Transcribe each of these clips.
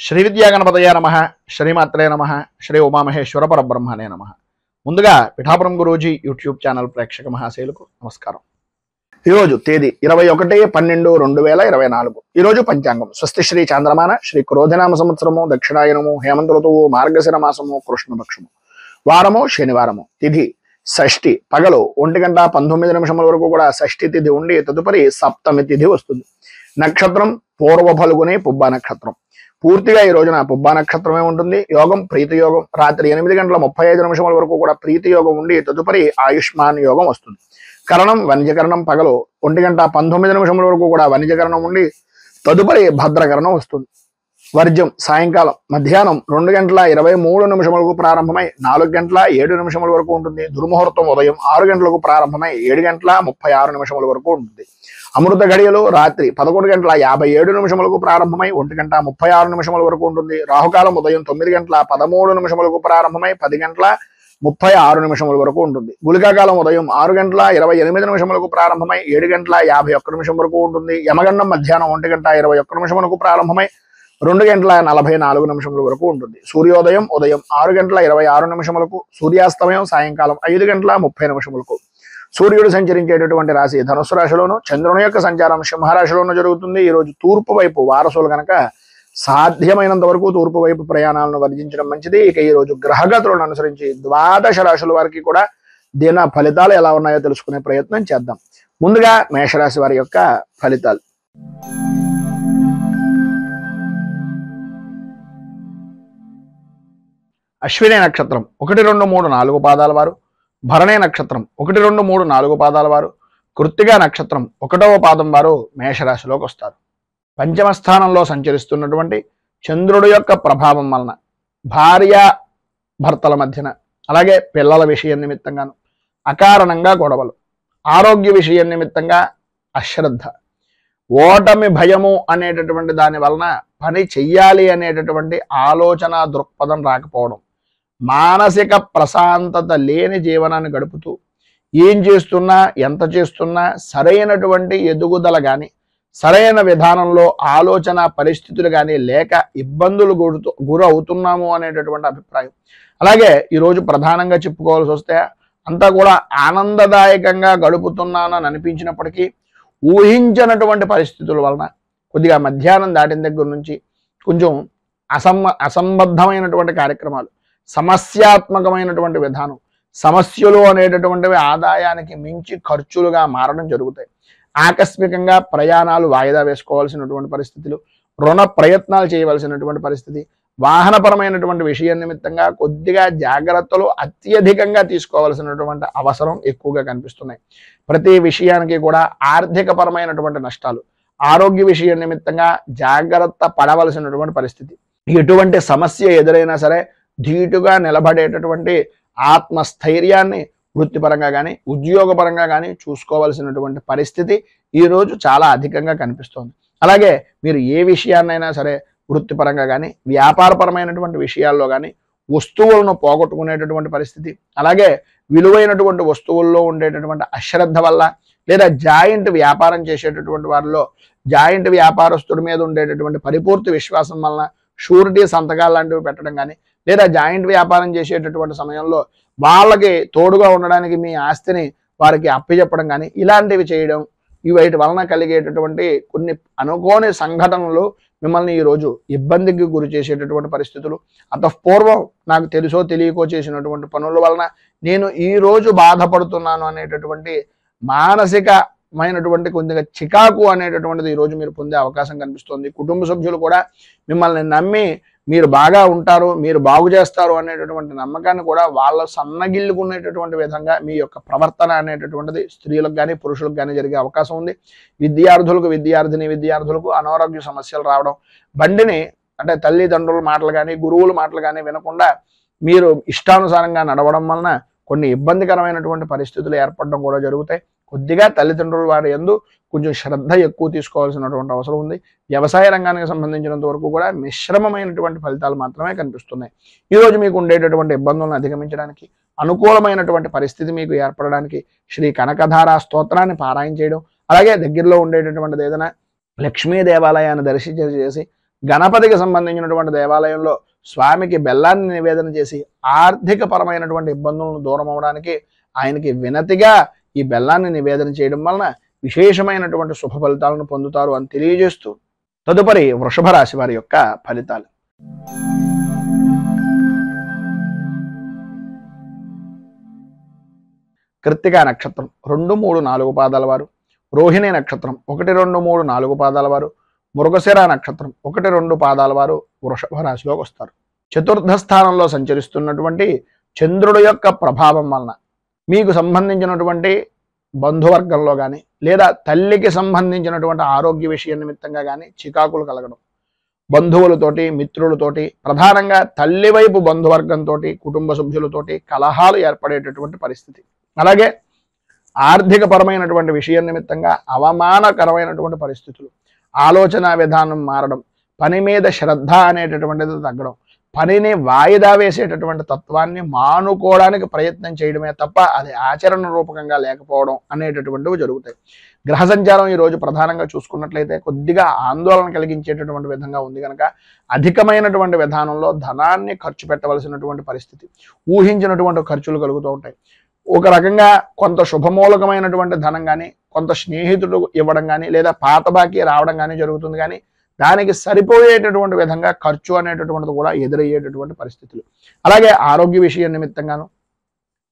శ్రీ విద్యాగణపతయ నమః, శ్రీమాత్రే నమః, శ్రీ ఉమామహేశ్వర పరబ్రహ్మణే నమః. ముందుగా పిఠాపురం గురూజీ యూట్యూబ్ ఛానల్ ప్రేక్షక మహాశైలకు నమస్కారం. ఈరోజు తేదీ 21/12/2024. ఈరోజు పంచాంగం స్వస్తి శ్రీ చాంద్రమాన శ్రీ క్రోధనామ సంవత్సరము దక్షిణాయనము హేమంత ఋతువు మార్గశిర మాసము కృష్ణపక్షము వారము శనివారము. తిథి షష్ఠి, పగలు 1:19 వరకు కూడా షష్ఠి తిథి ఉండి తదుపరి సప్తమి తిథి వస్తుంది. నక్షత్రం పూర్వ ఫల్గుని పుబ్బ నక్షత్రం. పూర్తిగా ఈ రోజున పుబ్బా నక్షత్రమే ఉంటుంది. యోగం ప్రీతి యోగం. రాత్రి 8:35 వరకు కూడా ప్రీతి యోగం ఉండి తదుపరి ఆయుష్మాన్ యోగం వస్తుంది. కరణం వన్యకరణం. పగలు 1:19 వరకు కూడా వన్యకరణం ఉండి తదుపరి భద్రకరణం వస్తుంది. వర్జ్యం సాయంకాలం మధ్యాహ్నం 2:23 వరకు ప్రారంభమై 4:07 వరకు ఉంటుంది. దుర్ముహూర్తం ఉదయం 6 గంటలకు ప్రారంభమై 7:36 వరకు ఉంటుంది. అమృత గడియలు రాత్రి 11:57 వరకు ప్రారంభమై 1:36 వరకు ఉంటుంది. రాహుకాలం ఉదయం 9:13 ప్రారంభమై 10:36 వరకు ఉంటుంది. గుళికాకాలం ఉదయం 6:28 ప్రారంభమై 7:51 వరకు ఉంటుంది. యమగండం మధ్యాహ్నం 1:21 ప్రారంభమై 2:44 వరకు ఉంటుంది. సూర్యోదయం ఉదయం 6:26 సూర్యాస్తమయం సాయంకాలం 5:30 సూర్యుడు సంచరించేటటువంటి రాశి ధనుస్సు రాశిలోను, చంద్రుని యొక్క సంచారం సింహరాశిలోను జరుగుతుంది. ఈరోజు తూర్పు వైపు వారసులు కనుక సాధ్యమైనంత వరకు తూర్పు వైపు ప్రయాణాలను వర్జించడం మంచిది. ఇక ఈ రోజు గ్రహగతులను అనుసరించి 12 రాశుల వారికి కూడా దిన ఫలితాలు ఎలా ఉన్నాయో తెలుసుకునే ప్రయత్నం చేద్దాం. ముందుగా మేషరాశి వారి యొక్క ఫలితాలు. అశ్విని నక్షత్రం 1, 2, 3, 4 పాదాల వారు, భరణి నక్షత్రం 1, 2, 3, 4 పాదాల వారు, కృత్తిక నక్షత్రం 1వ పాదం వారు మేషరాశిలోకి వస్తారు. పంచమ స్థానంలో సంచరిస్తున్నటువంటి చంద్రుడి యొక్క ప్రభావం వలన భార్య భర్తల మధ్యన, అలాగే పిల్లల విషయం నిమిత్తంగాను అకారణంగా గొడవలు, ఆరోగ్య విషయం నిమిత్తంగా అశ్రద్ధ, ఓటమి భయము అనేటటువంటి దాని వలన పని చెయ్యాలి అనేటటువంటి ఆలోచన దృక్పథం రాకపోవడం, మానసిక ప్రశాంతత లేని జీవనాన్ని గడుపుతూ ఏం చేస్తున్నా ఎంత చేస్తున్నా సరైనటువంటి ఎదుగుదల కానీ సరైన విధానంలో ఆలోచన పరిస్థితులు కానీ లేక ఇబ్బందులు గురవుతున్నాము అనేటటువంటి అభిప్రాయం. అలాగే ఈరోజు ప్రధానంగా చెప్పుకోవాల్సి వస్తే అంతా కూడా ఆనందదాయకంగా గడుపుతున్నానని అనిపించినప్పటికీ ఊహించినటువంటి పరిస్థితుల వలన కొద్దిగా మధ్యాహ్నం దాటిన దగ్గర నుంచి కొంచెం అసంబద్ధమైనటువంటి కార్యక్రమాలు, సమస్యాత్మకమైనటువంటి విధానం, సమస్యలు అనేటటువంటివి ఆదాయానికి మించి ఖర్చులుగా మారడం జరుగుతాయి. ఆకస్మికంగా ప్రయాణాలు వాయిదా వేసుకోవాల్సినటువంటి పరిస్థితులు, రుణ ప్రయత్నాలు చేయవలసినటువంటి పరిస్థితి, వాహనపరమైనటువంటి విషయం నిమిత్తంగా కొద్దిగా జాగ్రత్తలు అత్యధికంగా తీసుకోవాల్సినటువంటి అవసరం ఎక్కువగా కనిపిస్తున్నాయి. ప్రతి విషయానికి కూడా ఆర్థికపరమైనటువంటి నష్టాలు, ఆరోగ్య విషయం నిమిత్తంగా జాగ్రత్త పడవలసినటువంటి పరిస్థితి. ఎటువంటి సమస్య ఎదురైనా సరే ధీటుగా నిలబడేటటువంటి ఆత్మస్థైర్యాన్ని వృత్తిపరంగా కానీ ఉద్యోగపరంగా కానీ చూసుకోవాల్సినటువంటి పరిస్థితి ఈరోజు చాలా అధికంగా కనిపిస్తోంది. అలాగే మీరు ఏ విషయాన్నైనా సరే వృత్తిపరంగా కానీ వ్యాపారపరమైనటువంటి విషయాల్లో కానీ వస్తువులను పోగొట్టుకునేటటువంటి పరిస్థితి, అలాగే విలువైనటువంటి వస్తువుల్లో ఉండేటటువంటి అశ్రద్ధ వల్ల లేదా జాయింట్ వ్యాపారం చేసేటటువంటి వారిలో జాయింట్ వ్యాపారస్తుడి మీద ఉండేటటువంటి పరిపూర్తి విశ్వాసం వలన షూరిటీ సంతకాలు లాంటివి పెట్టడం కానీ లేదా జాయింట్ వ్యాపారం చేసేటటువంటి సమయంలో వాళ్ళకి తోడుగా ఉండడానికి మీ ఆస్తిని వారికి అప్పచెప్పడం కానీ ఇలాంటివి చేయడం, వీటి వలన కలిగేటటువంటి కొన్ని అనుకోని సంఘటనలు మిమ్మల్ని ఈరోజు ఇబ్బందికి గురి చేసేటటువంటి పరిస్థితులు, అంతఃపూర్వం నాకు తెలుసో తెలియకో చేసినటువంటి పనుల వలన నేను ఈరోజు బాధపడుతున్నాను అనేటటువంటి మానసికమైనటువంటి కొద్దిగా చికాకు అనేటటువంటిది ఈరోజు మీరు పొందే అవకాశం కనిపిస్తుంది. కుటుంబ సభ్యులు కూడా మిమ్మల్ని నమ్మి మీరు బాగా ఉంటారు, మీరు బాగు చేస్తారు అనేటటువంటి నమ్మకాన్ని కూడా వాళ్ళ సన్నగిల్లుకునేటటువంటి విధంగా మీ యొక్క ప్రవర్తన అనేటటువంటిది స్త్రీలకు కానీ పురుషులకు కానీ జరిగే అవకాశం ఉంది. విద్యార్థులకు అనారోగ్య సమస్యలు రావడం, బండిని అంటే తల్లిదండ్రుల మాటలు కానీ గురువుల మాటలు కానీ వినకుండా మీరు ఇష్టానుసారంగా నడవడం వలన కొన్ని ఇబ్బందికరమైనటువంటి పరిస్థితులు ఏర్పడడం కూడా జరుగుతాయి. కొద్దిగా తల్లిదండ్రుల వారి యందు కొంచెం శ్రద్ధ ఎక్కువ తీసుకోవాల్సినటువంటి అవసరం ఉంది. వ్యవసాయ రంగానికి సంబంధించినంత వరకు కూడా మిశ్రమమైనటువంటి ఫలితాలు మాత్రమే కనిపిస్తున్నాయి. ఈరోజు మీకు ఉండేటటువంటి ఇబ్బందులను అధిగమించడానికి, అనుకూలమైనటువంటి పరిస్థితి మీకు ఏర్పడడానికి శ్రీ కనకధార స్తోత్రాన్ని పారాయణ చేయడం, అలాగే దగ్గరలో ఉండేటటువంటిది ఏదైనా లక్ష్మీ దేవాలయాన్ని దర్శించేసి గణపతికి సంబంధించినటువంటి దేవాలయంలో స్వామికి బెల్లాన్ని నివేదన చేసి ఆర్థిక పరమైనటువంటి ఇబ్బందులను దూరం అవడానికి ఆయనకి వినతిగా ఈ బెల్లాన్ని నివేదన చేయడం వలన విశేషమైనటువంటి శుభ ఫలితాలను పొందుతారు అని తెలియజేస్తూ తదుపరి వృషభ రాశి వారి యొక్క ఫలితాలు. కృత్తికా నక్షత్రం 2, 3, 4 పాదాల వారు, రోహిణి నక్షత్రం 1, 2, 3, 4 పాదాల వారు, మృగశిర నక్షత్రం 1, 2 పాదాల వారు వృషభ రాశిలోకి వస్తారు. చతుర్థ స్థానంలో సంచరిస్తున్నటువంటి చంద్రుడి యొక్క ప్రభావం వలన మీకు సంబంధించినటువంటి బంధువర్గంలో కానీ లేదా తల్లికి సంబంధించినటువంటి ఆరోగ్య విషయం నిమిత్తంగా కానీ చికాకులు కలగడం, బంధువులతోటి మిత్రులతోటి ప్రధానంగా తల్లి వైపు బంధువర్గంతో కుటుంబ సభ్యులతోటి కలహాలు ఏర్పడేటటువంటి పరిస్థితి, అలాగే ఆర్థిక పరమైనటువంటి విషయం నిమిత్తంగా అవమానకరమైనటువంటి పరిస్థితులు, ఆలోచన విధానం మారడం, పని మీద శ్రద్ధ అనేటటువంటిది తగ్గడం, పనిని వాయిదా వేసేటటువంటి తత్వాన్ని మానుకోవడానికి ప్రయత్నం చేయడమే తప్ప అది ఆచరణ రూపకంగా లేకపోవడం అనేటటువంటివి జరుగుతాయి. గ్రహ సంచారం ఈరోజు ప్రధానంగా చూసుకున్నట్లయితే కొద్దిగా ఆందోళన కలిగించేటటువంటి విధంగా ఉంది కనుక అధికమైనటువంటి విధానంలో ధనాన్ని ఖర్చు పెట్టవలసినటువంటి పరిస్థితి, ఊహించినటువంటి ఖర్చులు కలుగుతూ ఉంటాయి. ఒక రకంగా కొంత శుభమూలకమైనటువంటి ధనం కానీ కొంత స్నేహితుడు ఇవ్వడం కానీ లేదా పాత బాకీ రావడం కానీ జరుగుతుంది, కానీ దానికి సరిపోయేటటువంటి విధంగా ఖర్చు అనేటటువంటిది కూడా ఎదురయ్యేటటువంటి పరిస్థితులు, అలాగే ఆరోగ్య విషయం నిమిత్తంగాను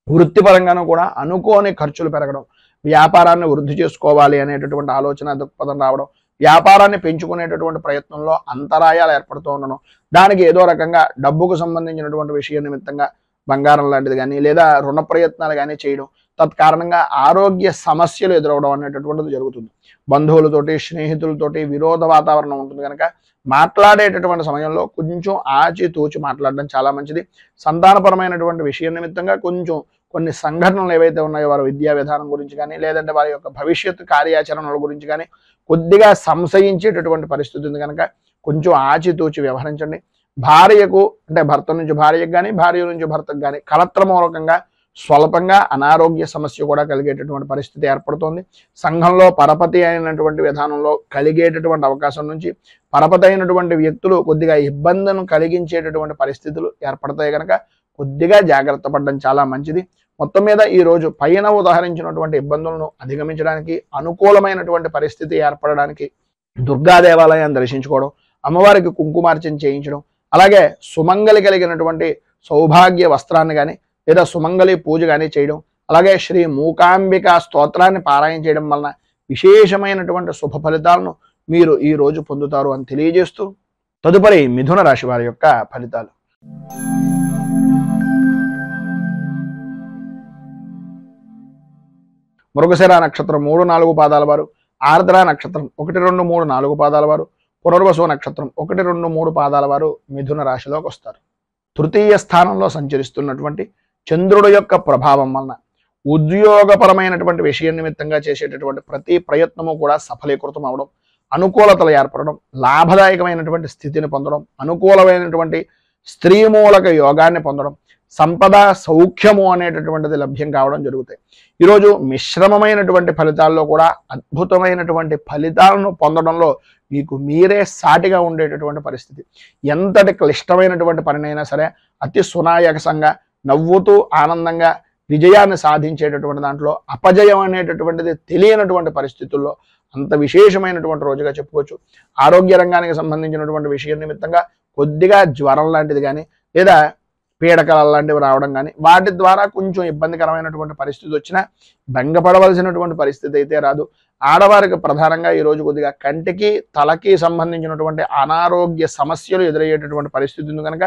వృత్తిపరంగాను కూడా అనుకోని ఖర్చులు పెరగడం, వ్యాపారాన్ని వృద్ధి చేసుకోవాలి అనేటటువంటి ఆలోచన దృక్పథం రావడం, వ్యాపారాన్ని పెంచుకునేటటువంటి ప్రయత్నంలో అంతరాయాలు ఏర్పడుతూ ఉండడం, దానికి ఏదో రకంగా డబ్బుకు సంబంధించినటువంటి విషయం నిమిత్తంగా బంగారం లాంటిది కానీ లేదా రుణ ప్రయత్నాలు కానీ చేయడం, తత్కారణంగా ఆరోగ్య సమస్యలు ఎదురవడం అనేటటువంటిది జరుగుతుంది. బంధువులతోటి స్నేహితులతోటి విరోధ వాతావరణం ఉంటుంది కనుక మాట్లాడేటటువంటి సమయంలో కొంచెం ఆచితూచి మాట్లాడడం చాలా మంచిది. సంతానపరమైనటువంటి విషయం నిమిత్తంగా కొంచెం కొన్ని సంఘటనలు ఏవైతే ఉన్నాయో వారి విద్యా విధానం గురించి కానీ లేదంటే వారి యొక్క భవిష్యత్తు కార్యాచరణల గురించి కానీ కొద్దిగా సంశయించేటటువంటి పరిస్థితి ఉంది కనుక కొంచెం ఆచితూచి వ్యవహరించండి. భార్యకు అంటే భర్త నుంచి భార్యకు కానీ భార్య నుంచి భర్తకు కానీ కలత్రమూలకంగా స్వల్పంగా అనారోగ్య సమస్య కూడా కలిగేటటువంటి పరిస్థితి ఏర్పడుతోంది. సంఘంలో పరపతి అయినటువంటి విధానంలో కలిగేటటువంటి అవకాశం నుంచి పరపతి అయినటువంటి వ్యక్తులు కొద్దిగా ఇబ్బందులను కలిగించేటటువంటి పరిస్థితులు ఏర్పడతాయి కనుక కొద్దిగా జాగ్రత్త పడడం చాలా మంచిది. మొత్తం మీద ఈ రోజు పైన ఉదాహరించినటువంటి ఇబ్బందులను అధిగమించడానికి అనుకూలమైనటువంటి పరిస్థితి ఏర్పడడానికి దుర్గా దేవాలయాన్ని దర్శించుకోవడం, అమ్మవారికి కుంకుమార్చన చేయించడం, అలాగే సుమంగలి కలిగినటువంటి సౌభాగ్య వస్త్రాన్ని కానీ లేదా సుమంగళి పూజ కానీ చేయడం, అలాగే శ్రీ మూకాంబిక స్తోత్రాన్ని పారాయణ చేయడం వలన విశేషమైనటువంటి శుభ ఫలితాలను మీరు ఈ రోజు పొందుతారు అని తెలియజేస్తూ తదుపరి మిథున రాశి వారి యొక్క ఫలితాలు. మృగశిర నక్షత్రం 3, 4 పాదాల వారు, ఆర్ద్ర నక్షత్రం 1, 2, 3, 4 పాదాల వారు, పునర్వసు నక్షత్రం 1, 2, 3 పాదాల వారు మిథున రాశిలోకి వస్తారు. తృతీయ స్థానంలో సంచరిస్తున్నటువంటి చంద్రుడు యొక్క ప్రభావం వలన ఉద్యోగపరమైనటువంటి విషయం నిమిత్తంగా చేసేటటువంటి ప్రతి ప్రయత్నము కూడా సఫలీకృతం అవడం, అనుకూలతలు ఏర్పడడం, లాభదాయకమైనటువంటి స్థితిని పొందడం, అనుకూలమైనటువంటి స్త్రీ మూలక యోగాన్ని పొందడం, సంపద సౌఖ్యము అనేటటువంటిది లభ్యం కావడం జరుగుతాయి. ఈరోజు మిశ్రమమైనటువంటి ఫలితాల్లో కూడా అద్భుతమైనటువంటి ఫలితాలను పొందడంలో మీకు మీరే సాటిగా ఉండేటటువంటి పరిస్థితి. ఎంతటి క్లిష్టమైనటువంటి పనినైనా సరే అతి సునాయాసంగా నవ్వుతూ ఆనందంగా విజయాన్ని సాధించేటటువంటి దాంట్లో అపజయం అనేటటువంటిది తెలియనటువంటి పరిస్థితుల్లో అంత విశేషమైనటువంటి రోజుగా చెప్పుకోవచ్చు. ఆరోగ్య రంగానికి సంబంధించినటువంటి విషయం నిమిత్తంగా కొద్దిగా జ్వరం లాంటిది కానీ లేదా పీడకల లాంటివి రావడం కానీ వాటి ద్వారా కొంచెం ఇబ్బందికరమైనటువంటి పరిస్థితి వచ్చినా భంగపడవలసినటువంటి పరిస్థితి అయితే రాదు. ఆడవారికి ప్రధానంగా ఈరోజు కొద్దిగా కంటికి తలకి సంబంధించినటువంటి అనారోగ్య సమస్యలు ఎదురయ్యేటటువంటి పరిస్థితి ఉంది కనుక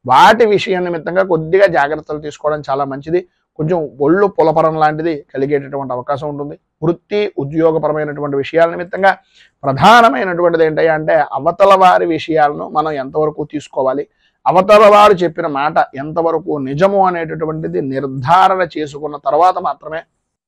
వాటి విషయం నిమిత్తంగా కొద్దిగా జాగ్రత్తలు తీసుకోవడం చాలా మంచిది. కొంచెం ఒళ్ళు పులపరం లాంటిది కలిగేటటువంటి అవకాశం ఉంటుంది. వృత్తి ఉద్యోగపరమైనటువంటి విషయాల నిమిత్తంగా ప్రధానమైనటువంటిది ఏంటంటే అవతల వారి విషయాలను మనం ఎంతవరకు తీసుకోవాలి, అవతల వారు చెప్పిన మాట ఎంతవరకు నిజము అనేటటువంటిది నిర్ధారణ చేసుకున్న తర్వాత మాత్రమే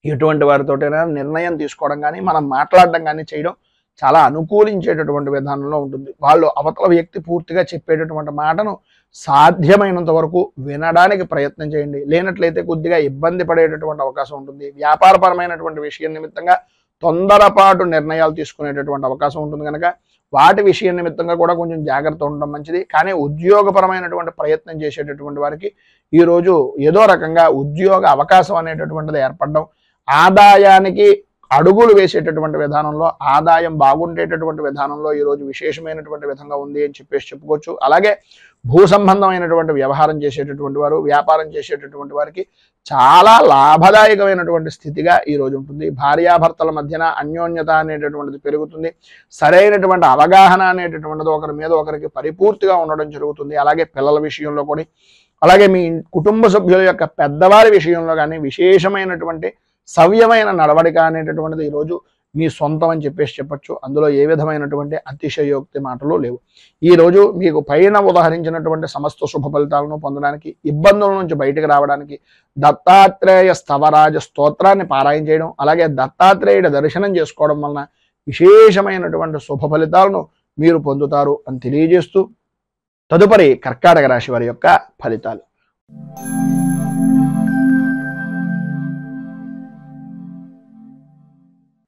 ఎటువంటి వారితోటైనా నిర్ణయం తీసుకోవడం కానీ మనం మాట్లాడడం కానీ చేయడం చాలా అనుకూలించేటటువంటి విధానంలో ఉంటుంది. వాళ్ళు అవతల వ్యక్తి పూర్తిగా చెప్పేటటువంటి మాటను సాధ్యమైనంత వరకు వినడానికి ప్రయత్నం చేయండి. లేనట్లయితే కొద్దిగా ఇబ్బంది పడేటటువంటి అవకాశం ఉంటుంది. వ్యాపారపరమైనటువంటి విషయం నిమిత్తంగా తొందరపాటు నిర్ణయాలు తీసుకునేటటువంటి అవకాశం ఉంటుంది కనుక వాటి విషయం నిమిత్తంగా కూడా కొంచెం జాగ్రత్త ఉండడం మంచిది. కానీ ఉద్యోగపరమైనటువంటి ప్రయత్నం చేసేటటువంటి వారికి ఈరోజు ఏదో రకంగా ఉద్యోగ అవకాశం అనేటటువంటిది ఏర్పడడం, ఆదాయానికి అడుగులు వేసేటటువంటి విధానంలో, ఆదాయం బాగుండేటటువంటి విధానంలో ఈరోజు విశేషమైనటువంటి విధంగా ఉంది అని చెప్పుకోవచ్చు. అలాగే భూ సంబంధమైనటువంటి వ్యవహారం చేసేటటువంటి వారు, వ్యాపారం చేసేటటువంటి వారికి చాలా లాభదాయకమైనటువంటి స్థితిగా ఈరోజు ఉంటుంది. భార్యాభర్తల మధ్యన అన్యోన్యత అనేటటువంటిది పెరుగుతుంది. సరైనటువంటి అవగాహన అనేటటువంటిది ఒకరి మీద ఒకరికి పరిపూర్తిగా ఉండడం జరుగుతుంది. అలాగే పిల్లల విషయంలో కూడా, అలాగే మీ కుటుంబ సభ్యుల యొక్క పెద్దవారి విషయంలో కానీ విశేషమైనటువంటి సవ్యమైన నడవడిక అనేటటువంటిది ఈరోజు మీ సొంతం అని చెప్పొచ్చు. అందులో ఏ విధమైనటువంటి అతిశయోక్తి మాటలు లేవు. ఈరోజు మీకు పైన ఉదహరించినటువంటి సమస్త శుభ ఫలితాలను పొందడానికి, ఇబ్బందుల నుంచి బయటకు రావడానికి దత్తాత్రేయ స్థవరాజ స్తోత్రాన్ని పారాయణ చేయడం, అలాగే దత్తాత్రేయుడి దర్శనం చేసుకోవడం వలన విశేషమైనటువంటి శుభ ఫలితాలను మీరు పొందుతారు అని తెలియజేస్తూ, తదుపరి కర్కాటక రాశి వారి యొక్క ఫలితాలు.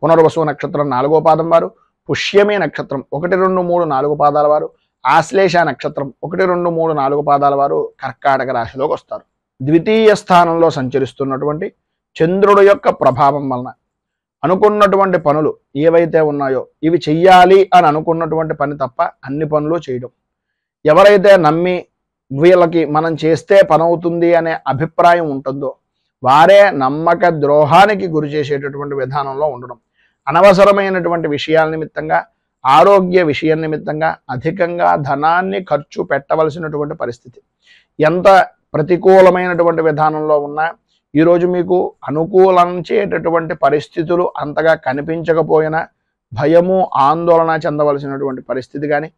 పునర్వసు నక్షత్రం 4వ పాదం వారు, పుష్యమి నక్షత్రం 1, 2, 3, 4 పాదాల వారు, ఆశ్లేష నక్షత్రం 1, 2, 3, 4 పాదాల వారు కర్కాటక రాశిలోకి వస్తారు. ద్వితీయ స్థానంలో సంచరిస్తున్నటువంటి చంద్రుడు యొక్క ప్రభావం వలన అనుకున్నటువంటి పనులు ఏవైతే ఉన్నాయో ఇవి చెయ్యాలి అని అనుకున్నటువంటి పని తప్ప అన్ని పనులు చేయడం, ఎవరైతే నమ్మి వీళ్ళకి మనం చేస్తే పని అవుతుంది అనే అభిప్రాయం ఉంటుందో వారే నమ్మక ద్రోహానికి గురి చేసేటటువంటి విధానంలో ఉండడం, అనవసరమైనటువంటి విషయాల నిమిత్తంగా, ఆరోగ్య విషయం నిమిత్తంగా అధికంగా ధనాన్ని ఖర్చు పెట్టవలసినటువంటి పరిస్థితి. ఎంత ప్రతికూలమైనటువంటి విధానంలో ఉన్నా ఈరోజు మీకు అనుకూలించేటటువంటి పరిస్థితులు అంతగా కనిపించకపోయినా భయము, ఆందోళన చెందవలసినటువంటి పరిస్థితి కానీ,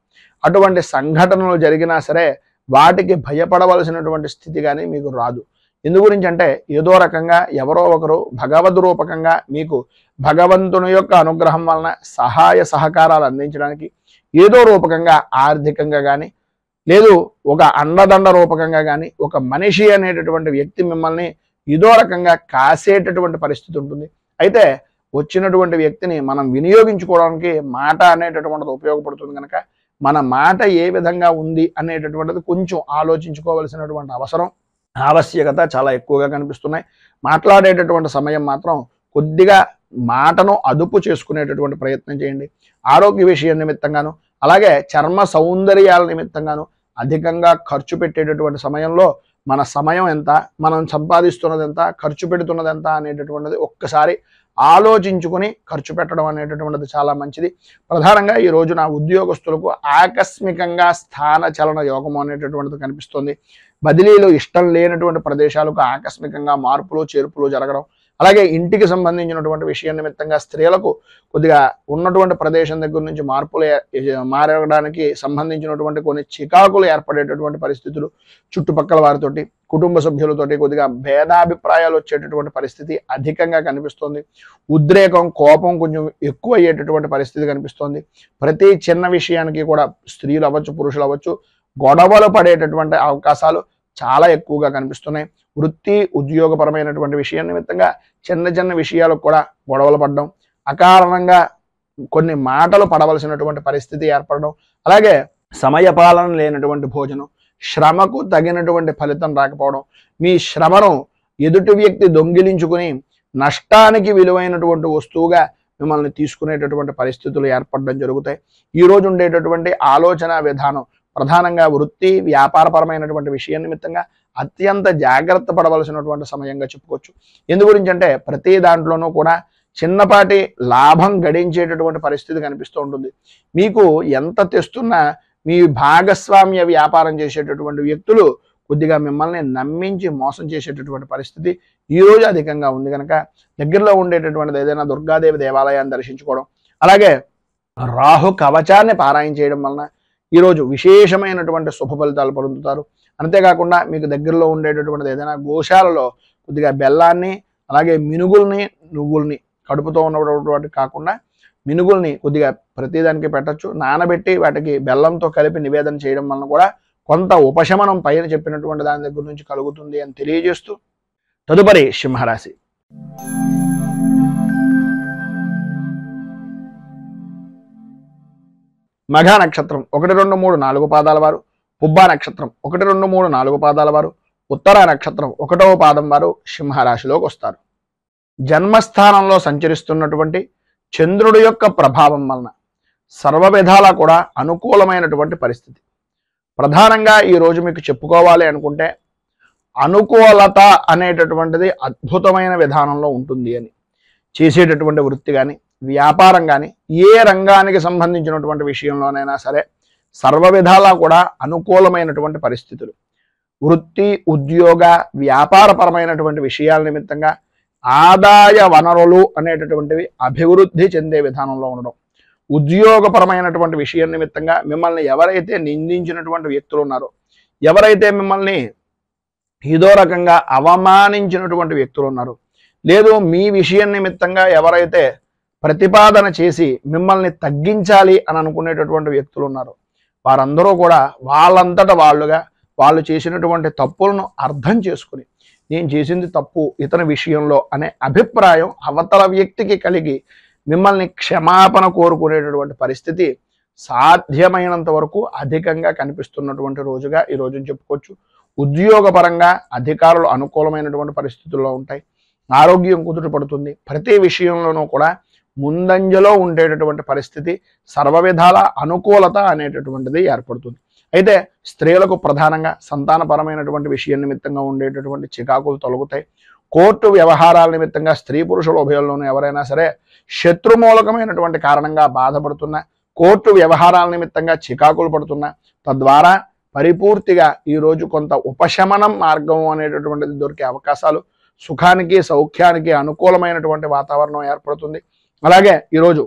అటువంటి సంఘటనలు జరిగినా సరే వాటికి భయపడవలసినటువంటి స్థితి కానీ మీకు రాదు. ఎందు గురించి అంటే ఏదో రకంగా ఎవరో ఒకరు భగవద్ రూపకంగా మీకు భగవంతుని యొక్క అనుగ్రహం వలన సహాయ సహకారాలు అందించడానికి ఏదో రూపకంగా ఆర్థికంగా కానీ, లేదు ఒక అండదండ రూపకంగా కానీ, ఒక మనిషి అనేటటువంటి వ్యక్తి మిమ్మల్ని ఏదో రకంగా కాసేటటువంటి పరిస్థితి ఉంటుంది. అయితే వచ్చినటువంటి వ్యక్తిని మనం వినియోగించుకోవడానికి మాట అనేటటువంటిది ఉపయోగపడుతుంది కనుక మన మాట ఏ విధంగా ఉంది అనేటటువంటిది కొంచెం ఆలోచించుకోవలసినటువంటి ఆవశ్యకత చాలా ఎక్కువగా కనిపిస్తున్నాయి. మాట్లాడేటటువంటి సమయం మాత్రం కొద్దిగా మాటను అదుపు చేసుకునేటటువంటి ప్రయత్నం చేయండి. ఆరోగ్య విషయం నిమిత్తంగాను, అలాగే చర్మ సౌందర్యాల నిమిత్తంగాను అధికంగా ఖర్చు పెట్టేటటువంటి సమయంలో మన సమయం ఎంత, మనం సంపాదిస్తున్నది ఎంత, ఖర్చు పెడుతున్నది ఎంత అనేటటువంటిది ఒక్కసారి ఆలోచించుకొని ఖర్చు పెట్టడం అనేటటువంటిది చాలా మంచిది. ప్రధానంగా ఈ రోజున ఉద్యోగస్తులకు ఆకస్మికంగా స్థాన చలన యోగం అనేటటువంటిది కనిపిస్తుంది. బదిలీలు ఇష్టం లేనటువంటి ప్రదేశాలకు ఆకస్మికంగా మార్పులు చేర్పులు జరగడం, అలాగే ఇంటికి సంబంధించినటువంటి విషయం నిమిత్తంగా స్త్రీలకు కొద్దిగా ఉన్నటువంటి ప్రదేశం దగ్గర నుంచి మారడానికి సంబంధించినటువంటి కొన్ని చికాకులు ఏర్పడేటటువంటి పరిస్థితులు, చుట్టుపక్కల వారితోటి, కుటుంబ సభ్యులతోటి కొద్దిగా భేదాభిప్రాయాలు వచ్చేటటువంటి పరిస్థితి అధికంగా కనిపిస్తోంది. ఉద్రేకం, కోపం కొంచెం ఎక్కువ అయ్యేటటువంటి పరిస్థితి కనిపిస్తోంది. ప్రతి చిన్న విషయానికి కూడా స్త్రీలు అవ్వచ్చు, పురుషులు అవ్వచ్చు, గొడవలు పడేటటువంటి అవకాశాలు చాలా ఎక్కువగా కనిపిస్తున్నాయి. వృత్తి ఉద్యోగపరమైనటువంటి విషయం నిమిత్తంగా చిన్న చిన్న విషయాలకు కూడా గొడవలు పడడం, అకారణంగా కొన్ని మాటలు పడవలసినటువంటి పరిస్థితి ఏర్పడడం, అలాగే సమయపాలన లేనటువంటి భోజనం, శ్రమకు తగినటువంటి ఫలితం రాకపోవడం, మీ శ్రమను ఎదుటి వ్యక్తి దొంగిలించుకుని నష్టానికి విలువైనటువంటి వస్తువుగా మిమ్మల్ని తీసుకునేటటువంటి పరిస్థితులు ఏర్పడడం జరుగుతాయి. ఈరోజు ఉండేటటువంటి ఆలోచన విధానం ప్రధానంగా వృత్తి వ్యాపారపరమైనటువంటి విషయం నిమిత్తంగా అత్యంత జాగ్రత్త పడవలసినటువంటి సమయంగా చెప్పుకోవచ్చు. ఎందు గురించి అంటే ప్రతి దాంట్లోనూ కూడా చిన్నపాటి లాభం గడించేటటువంటి పరిస్థితి కనిపిస్తూ ఉంటుంది. మీకు ఎంత తెస్తున్నా మీ భాగస్వామ్య వ్యాపారం చేసేటటువంటి వ్యక్తులు కొద్దిగా మిమ్మల్ని నమ్మించి మోసం చేసేటటువంటి పరిస్థితి ఈరోజు అధికంగా ఉంది కనుక దగ్గరలో ఉండేటటువంటిది ఏదైనా దుర్గాదేవి దేవాలయాన్ని దర్శించుకోవడం, అలాగే రాహు కవచాన్ని పారాయణ చేయడం వలన ఈరోజు విశేషమైనటువంటి శుభ ఫలితాలు పొందుతారు. అంతేకాకుండా మీకు దగ్గరలో ఉండేటటువంటిది ఏదైనా గోశాలలో కొద్దిగా బెల్లాన్ని, అలాగే మినుగుల్ని, నువ్వుల్ని కడుపుతో ఉన్నటువంటి కాకుండా మినుగుల్ని కొద్దిగా ప్రతిదానికి పెట్టచ్చు. నానబెట్టి వాటికి బెల్లంతో కలిపి నివేదన చేయడం వలన కూడా కొంత ఉపశమనం పైన చెప్పినటువంటి దాని దగ్గర నుంచి కలుగుతుంది అని తెలియజేస్తూ, తదుపరి సింహరాశి. మఘ నక్షత్రం 1, 2, 3, 4 పాదాల వారు, పుబ్బ నక్షత్రం 1, 2, 3, 4 పాదాల వారు, ఉత్తర నక్షత్రం 1వ పాదం వారు సింహరాశిలోకి వస్తారు. జన్మస్థానంలో సంచరిస్తున్నటువంటి చంద్రుడి యొక్క ప్రభావం వలన సర్వ విధాలా కూడా అనుకూలమైనటువంటి పరిస్థితి. ప్రధానంగా ఈరోజు మీకు చెప్పుకోవాలి అనుకుంటే అనుకూలత అనేటటువంటిది అద్భుతమైన విధానంలో ఉంటుంది అని. చేసేటటువంటి వృత్తి కానీ, వ్యాపారం కానీ, ఏ రంగానికి సంబంధించినటువంటి విషయంలోనైనా సరే సర్వ విధాలా కూడా అనుకూలమైనటువంటి పరిస్థితులు. వృత్తి, ఉద్యోగ, వ్యాపారపరమైనటువంటి విషయాల నిమిత్తంగా ఆదాయ వనరులు అనేటటువంటివి అభివృద్ధి చెందే విధానంలో ఉండడం. ఉద్యోగపరమైనటువంటి విషయం నిమిత్తంగా మిమ్మల్ని ఎవరైతే నిందించినటువంటి వ్యక్తులు ఉన్నారో, ఎవరైతే మిమ్మల్ని ఏదో రకంగా అవమానించినటువంటి వ్యక్తులు ఉన్నారు, లేదు మీ విషయం నిమిత్తంగా ఎవరైతే ప్రతిపాదన చేసి మిమ్మల్ని తగ్గించాలి అని అనుకునేటటువంటి వ్యక్తులు ఉన్నారు, వారందరూ కూడా వాళ్ళంతట వాళ్ళుగా వాళ్ళు చేసినటువంటి తప్పులను అర్థం చేసుకుని నేను చేసింది తప్పు ఇతని విషయంలో అనే అభిప్రాయం అవతల వ్యక్తికి కలిగి మిమ్మల్ని క్షమాపణ కోరుకునేటటువంటి పరిస్థితి సాధ్యమైనంత వరకు అధికంగా కనిపిస్తున్నటువంటి రోజుగా ఈ రోజుని చెప్పుకోవచ్చు. ఉద్యోగపరంగా అధికారులు అనుకూలమైనటువంటి పరిస్థితుల్లో ఉంటాయి. ఆరోగ్యం కుదుట పడుతుంది. ప్రతి విషయంలోనూ కూడా ముందంజలో ఉండేటటువంటి పరిస్థితి, సర్వ విధాల అనుకూలత అనేటటువంటిది ఏర్పడుతుంది. అయితే స్త్రీలకు ప్రధానంగా సంతానపరమైనటువంటి విషయం నిమిత్తంగా ఉండేటటువంటి చికాకులు తొలగుతాయి. కోర్టు వ్యవహారాల నిమిత్తంగా స్త్రీ పురుషుల ఉభయంలోనూ ఎవరైనా సరే శత్రుమూలకమైనటువంటి కారణంగా బాధపడుతున్నా, కోర్టు వ్యవహారాల నిమిత్తంగా చికాకులు పడుతున్నా, తద్వారా పరిపూర్తిగా ఈరోజు కొంత ఉపశమనం మార్గం అనేటటువంటిది దొరికే అవకాశాలు, సుఖానికి సౌఖ్యానికి అనుకూలమైనటువంటి వాతావరణం ఏర్పడుతుంది. అలాగే ఈరోజు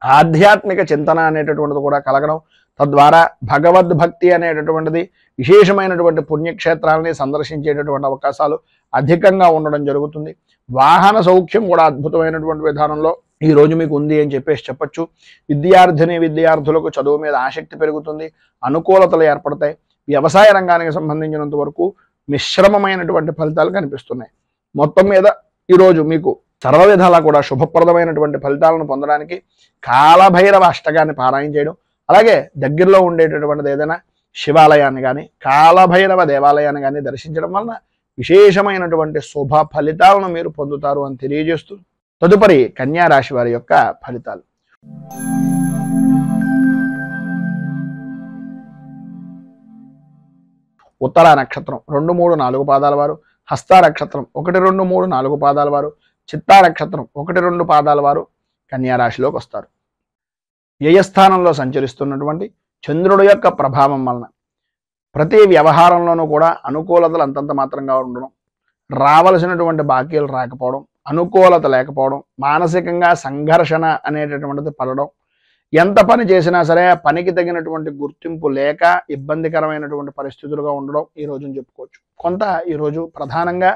ఆధ్యాత్మిక చింతన అనేటటువంటిది కూడా కలగడం, తద్వారా భగవద్భక్తి అనేటటువంటిది విశేషమైనటువంటి పుణ్యక్షేత్రాలని సందర్శించేటటువంటి అవకాశాలు అధికంగా ఉండడం జరుగుతుంది. వాహన సౌఖ్యం కూడా అద్భుతమైనటువంటి విధానంలో ఈ రోజు మీకు ఉంది అని చెప్పొచ్చు. విద్యార్థులకు చదువు మీద ఆసక్తి పెరుగుతుంది, అనుకూలతలు ఏర్పడతాయి. వ్యవసాయ రంగానికి సంబంధించినంత వరకు మిశ్రమమైనటువంటి ఫలితాలు కనిపిస్తున్నాయి. మొత్తం మీద ఈరోజు మీకు సర్వ విధాలా కూడా శుభప్రదమైనటువంటి ఫలితాలను పొందడానికి కాలభైరవ అష్టకాన్ని పారాయణ చేయడం, అలాగే దగ్గరలో ఉండేటటువంటిది ఏదైనా శివాలయాన్ని కానీ కాలభైరవ దేవాలయాన్ని కానీ దర్శించడం వలన విశేషమైనటువంటి శుభ ఫలితాలను మీరు పొందుతారు అని తెలియజేస్తూ తదుపరి కన్యా రాశి వారి యొక్క ఫలితాలు. ఉత్తర నక్షత్రం 2, 3, 4 పాదాల వారు, హస్త నక్షత్రం 1, 2, 3, 4 పాదాల వారు, చిత్తా నక్షత్రం 1, 2 పాదాల వారు కన్యా రాశిలోకి వస్తారు. వ్యయస్థానంలో సంచరిస్తున్నటువంటి చంద్రుడి యొక్క ప్రభావం వలన ప్రతి వ్యవహారంలోనూ కూడా అనుకూలతలు అంతంత మాత్రంగా ఉండడం, రావలసినటువంటి బాకీలు రాకపోవడం, అనుకూలత లేకపోవడం, మానసికంగా సంఘర్షణ అనేటటువంటిది పడడం, ఎంత పని చేసినా సరే పనికి తగినటువంటి గుర్తింపు లేక ఇబ్బందికరమైనటువంటి పరిస్థితులుగా ఉండడం ఈ రోజుని చెప్పుకోవచ్చు. కొంత ఈరోజు ప్రధానంగా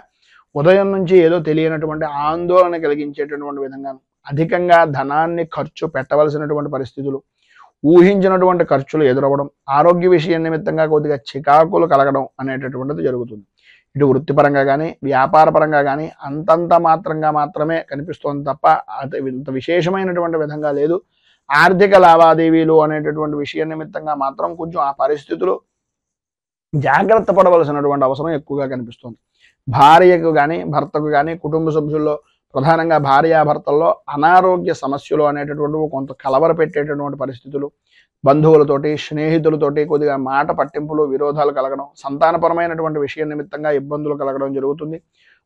ఉదయం నుంచి ఏదో తెలియనటువంటి ఆందోళన కలిగించేటటువంటి విధంగా అధికంగా ధనాన్ని ఖర్చు పెట్టవలసినటువంటి పరిస్థితులు, ఊహించినటువంటి ఖర్చులు ఎదురవ్వడం, ఆరోగ్య విషయం నిమిత్తంగా కొద్దిగా చికాకులు కలగడం అనేటటువంటిది జరుగుతుంది. ఇటు వృత్తిపరంగా కానీ వ్యాపారపరంగా కానీ అంతంత మాత్రంగా మాత్రమే కనిపిస్తోంది తప్ప ఇంత విశేషమైనటువంటి విధంగా లేదు. ఆర్థిక లావాదేవీలు అనేటటువంటి విషయం నిమిత్తంగా మాత్రం కొంచెం ఆ పరిస్థితులు జాగ్రత్త పడవలసినటువంటి అవసరం ఎక్కువగా కనిపిస్తుంది. భార్యకు కానీ భర్తకు కానీ కుటుంబ సభ్యుల్లో ప్రధానంగా భార్యాభర్తల్లో అనారోగ్య సమస్యలు అనేటటువంటివి కొంత కలవర పెట్టేటటువంటి పరిస్థితులు, బంధువులతోటి స్నేహితులతోటి కొద్దిగా మాట పట్టింపులు విరోధాలు కలగడం, సంతానపరమైనటువంటి విషయం నిమిత్తంగా ఇబ్బందులు కలగడం జరుగుతుంది.